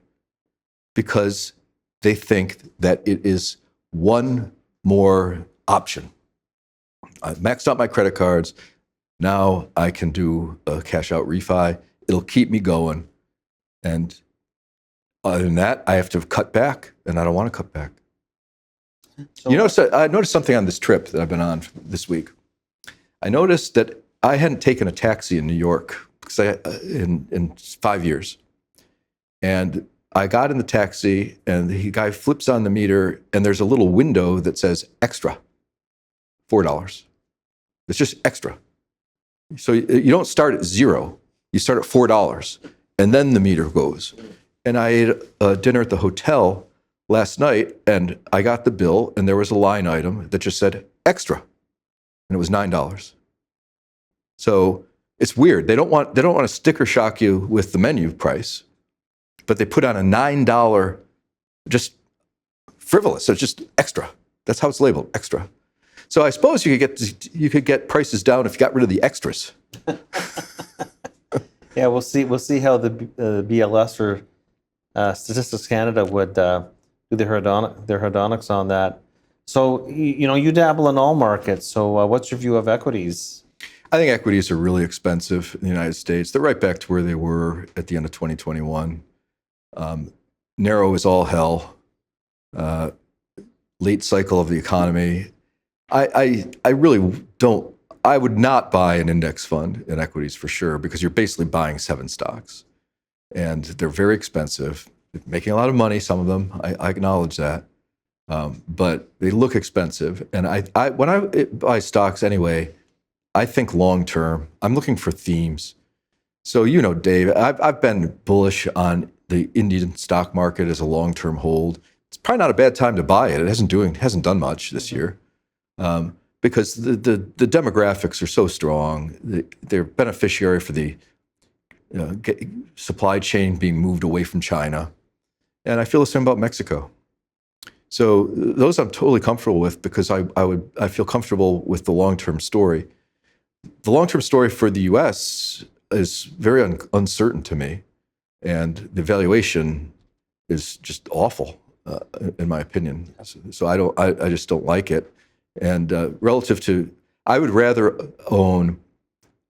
because they think that it is one more option. I've maxed out my credit cards. Now I can do a cash out refi. It'll keep me going. And other than that, I have to cut back, and I don't want to cut back. So, I noticed something on this trip that I've been on this week. I noticed that I hadn't taken a taxi in New York in 5 years. And I got in the taxi, and the guy flips on the meter, and there's a little window that says extra, $4. It's just extra. So you don't start at $0. You start at $4, and then the meter goes. And I ate dinner at the hotel last night, and I got the bill, and there was a line item that just said extra, and it was $9. So it's weird. They don't want to sticker shock you with the menu price, but they put on a $9, just frivolous. So it's just extra. That's how it's labeled, extra. So I suppose you could get prices down if you got rid of the extras. Yeah, we'll see how the BLS or Statistics Canada would do their hedonics on that. So you dabble in all markets. So what's your view of equities? I think equities are really expensive in the United States. They're right back to where they were at the end of 2021. Narrow as all hell. Late cycle of the economy. I really don't. I would not buy an index fund in equities for sure, because you're basically buying 7 stocks, and they're very expensive. They're making a lot of money, some of them. I acknowledge that, but they look expensive. And when I buy stocks anyway, I think long term. I'm looking for themes. So Dave, I've been bullish on the Indian stock market as a long term hold. It's probably not a bad time to buy it. It hasn't done much this year. Because the demographics are so strong. They're beneficiary for the supply chain being moved away from China. And I feel the same about Mexico. So those I'm totally comfortable with, because I feel comfortable with the long-term story. The long-term story for the U.S. is very uncertain to me, and the valuation is just awful, in my opinion. So I just don't like it. And relative to, I would rather own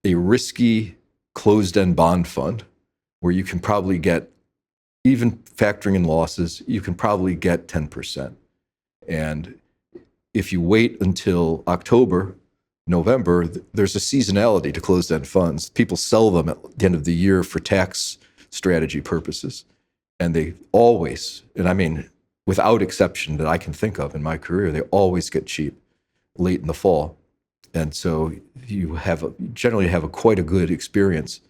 a risky closed-end bond fund where you can probably get, even factoring in losses, you can probably get 10%. And if you wait until October, November, there's a seasonality to closed-end funds. People sell them at the end of the year for tax strategy purposes. And they always, and I mean, without exception that I can think of in my career, they always get cheap late in the fall. And so you generally have quite a good experience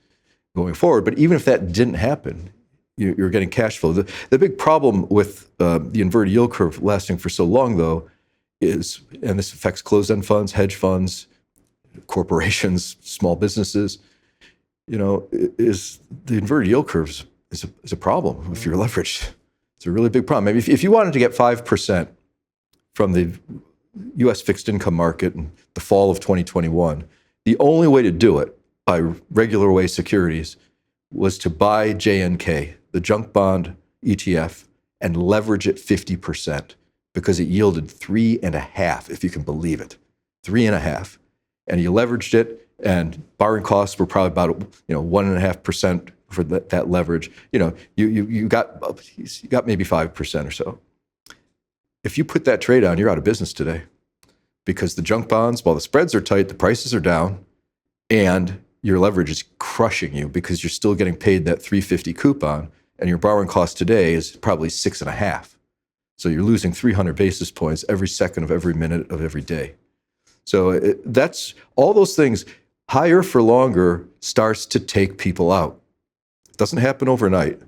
going forward. But even if that didn't happen, you're getting cash flow. The big problem with the inverted yield curve lasting for so long, though, is, and this affects closed-end funds, hedge funds, corporations, small businesses, is the inverted yield curve is a problem if you're leveraged. It's a really big problem. Maybe if you wanted to get 5% from the U.S. fixed income market in the fall of 2021, the only way to do it by regular way securities was to buy JNK, the junk bond ETF, and leverage it 50% because it yielded 3.5%, if you can believe it, 3.5%. And you leveraged it, and borrowing costs were probably about 1.5% for that leverage. You got maybe 5% or so. If you put that trade on, you're out of business today, because the junk bonds, while the spreads are tight, the prices are down, and your leverage is crushing you because you're still getting paid that 350 coupon, and your borrowing cost today is probably 6.5. So you're losing 300 basis points every second of every minute of every day. So that's all those things. Higher for longer starts to take people out. It doesn't happen overnight,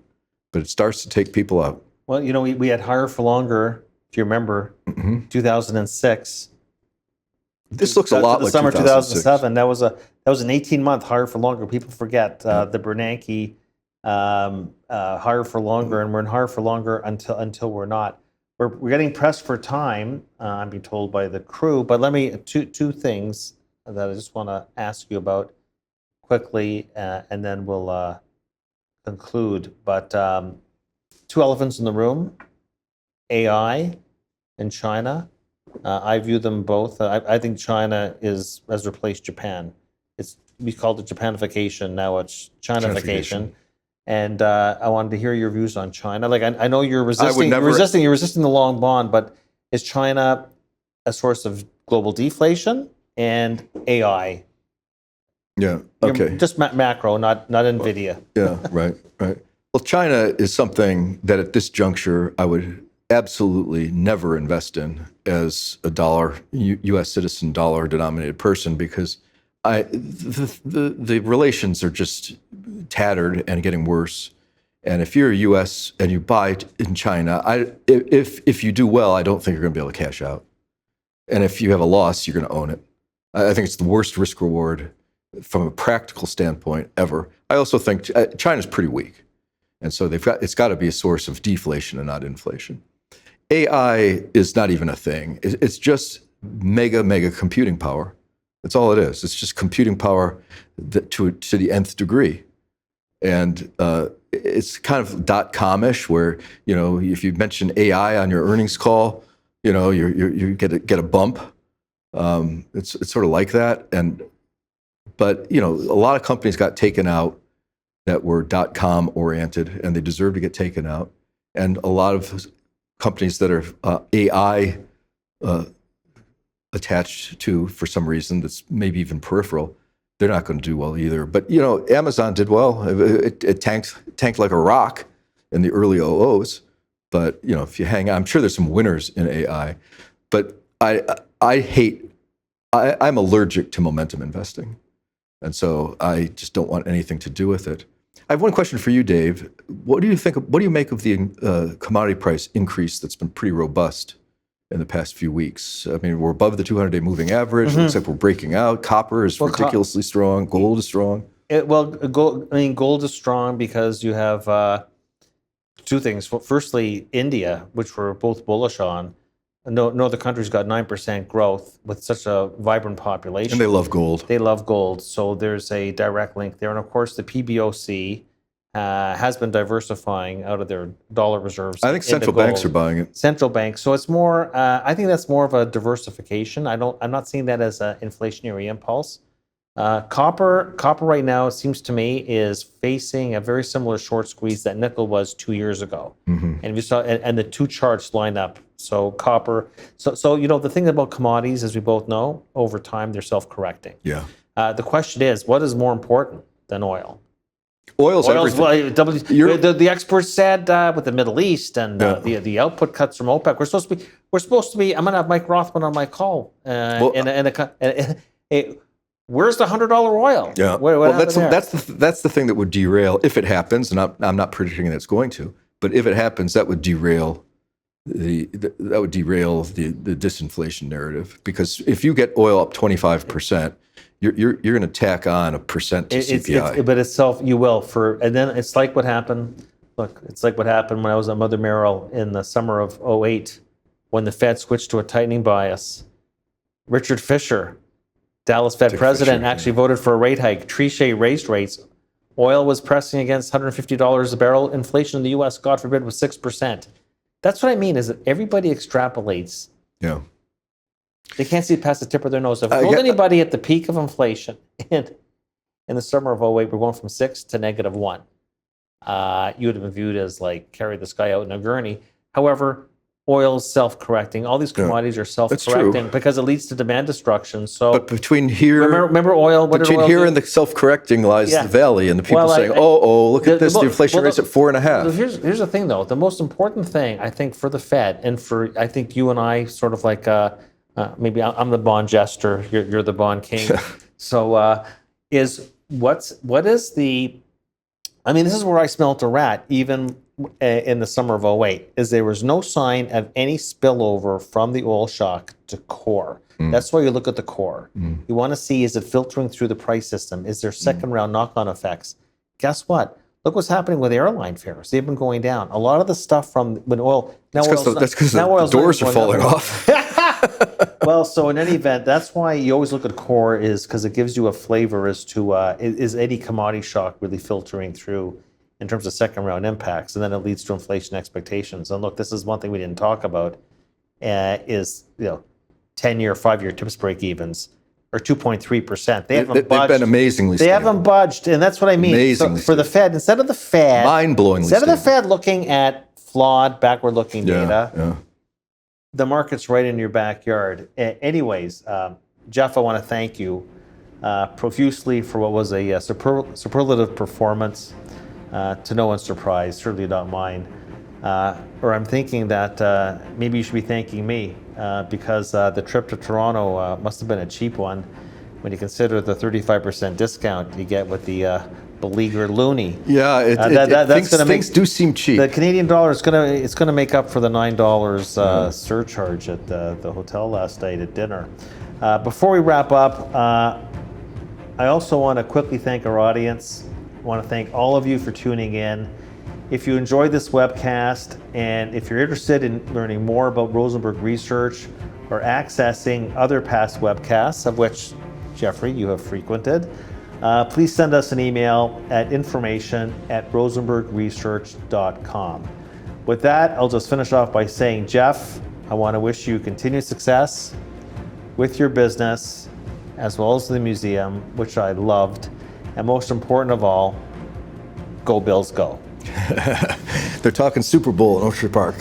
but it starts to take people out. Well, we had higher for longer, if you remember, 2006. This looks a lot like summer 2007. That was an 18-month higher for longer. People forget the Bernanke higher for longer, and we're in higher for longer until we're not. We're getting pressed for time, I'm being told by the crew. But let me two things that I just want to ask you about quickly, and then we'll conclude. But two elephants in the room: AI and China. I view them both. I think China has replaced Japan. We called it Japanification. Now it's Chinafication. And I wanted to hear your views on China. Like I know you're resisting. You're resisting the long bond, but is China a source of global deflation and AI? Yeah. Okay. Just macro, not Nvidia. Yeah. Right. Well, China is something that at this juncture I would absolutely never invest in as a U.S. citizen, dollar-denominated person, because the relations are just tattered and getting worse. And if you're a U.S. and you buy in China, if you do well, I don't think you're going to be able to cash out. And if you have a loss, you're going to own it. I think it's the worst risk reward from a practical standpoint ever. I also think China's pretty weak, and so it's got to be a source of deflation and not inflation. AI is not even a thing. It's just mega computing power. That's all it is. It's just computing power to the nth degree. And it's kind of .com-ish, where if you mention AI on your earnings call, you get a bump. It's sort of like that. But a lot of companies got taken out that were .com oriented, and they deserve to get taken out. And a lot of companies that are AI attached to, for some reason that's maybe even peripheral, they're not going to do well either. But Amazon did well. It tanked like a rock in the early 00s. But if you hang on, I'm sure there's some winners in AI. But I'm allergic to momentum investing, and so I just don't want anything to do with it. I have one question for you, Dave. What do you make of the commodity price increase that's been pretty robust in the past few weeks? I mean, we're above the 200-day moving average. Mm-hmm. It looks like we're breaking out. Copper is ridiculously strong. Gold is strong. Gold is strong because you have two things. Well, firstly, India, which we're both bullish on. No other country's got 9% growth with such a vibrant population. And they love gold. They love gold. So there's a direct link there. And of course, the PBOC has been diversifying out of their dollar reserves. I think central banks are buying it. Central banks. So it's more, I think that's more of a diversification. I'm not seeing that as an inflationary impulse. Copper right now, it seems to me, is facing a very similar short squeeze that nickel was 2 years ago. Mm-hmm. And we saw, and the two charts line up. So copper, so the thing about commodities, as we both know, over time they're self-correcting. Yeah. The question is, what is more important than oil? Oil's everything. The experts said with the Middle East and the output cuts from OPEC, we're supposed to be. I'm going to have Mike Rothman on my call. Where's the $100 oil? Yeah. That's the thing that would derail, if it happens. And I'm not predicting that it's going to, but if it happens, that would derail the disinflation narrative. Because if you get oil up 25%, you're going to tack on 1% to CPI. But itself, you will and then it's like what happened. Look, it's like what happened when I was at Mother Merrill in the summer of 2008, when the Fed switched to a tightening bias. Richard Fisher, Dallas Fed president, actually voted for a rate hike. Trichet raised rates. Oil was pressing against $150 a barrel. Inflation in the U.S., God forbid, was 6%. That's what I mean, is that everybody extrapolates. Yeah. They can't see past the tip of their nose. If I told anybody at the peak of inflation in the summer of 08, we're going from 6 to -1, you would have been viewed as like, carry this guy out in a gurney. However, oil's self-correcting. All these commodities are self-correcting because it leads to demand destruction. So, but between here, remember oil. What between did oil here do? and the self-correcting lies the valley, and the people saying, look at this, the inflation rate's at 4.5." Here's the thing, though. The most important thing, I think, for the Fed, and for I think you and I, sort of like maybe I'm the bond jester, you're the bond king. So, is what is the? I mean, this is where I smelt a rat, even in the summer of 08, is there was no sign of any spillover from the oil shock to core. That's why you look at the core. You want to see, is it filtering through the price system? Is there second round knock-on effects? Guess what? Look what's happening with airline fares. They've been going down. A lot of the stuff from when oil... That's because the doors are falling off. Well, so in any event, that's why you always look at core, is because it gives you a flavor as to is any commodity shock really filtering through in terms of second round impacts, and then it leads to inflation expectations. And look, this is one thing we didn't talk about, is 10-year, 5-year TIPS break-evens are 2.3%. They've been amazingly stable. They haven't budged, and that's what I mean. Amazingly so for the Fed, instead of the Fed, mind-blowingly instead of the Fed looking at flawed, backward-looking data, the market's right in your backyard. Anyways, Jeff, I want to thank you profusely for what was a superlative performance. To no one's surprise, certainly not mine. Or I'm thinking that maybe you should be thanking me because the trip to Toronto must have been a cheap one when you consider the 35% discount you get with the beleaguered loonie. Yeah, things do seem cheap. The Canadian dollar is gonna make up for the $9 surcharge at the hotel last night at dinner. Before we wrap up, I also want to quickly thank our audience. I want to thank all of you for tuning in. If you enjoyed this webcast, and if you're interested in learning more about Rosenberg research or accessing other past webcasts, of which, Jeffrey, you have frequented, please send us an email at information@rosenbergresearch.com. With that, I'll just finish off by saying, Jeff, I want to wish you continued success with your business, as well as the museum, which I loved. And most important of all, go Bills, go. They're talking Super Bowl in Orchard Park.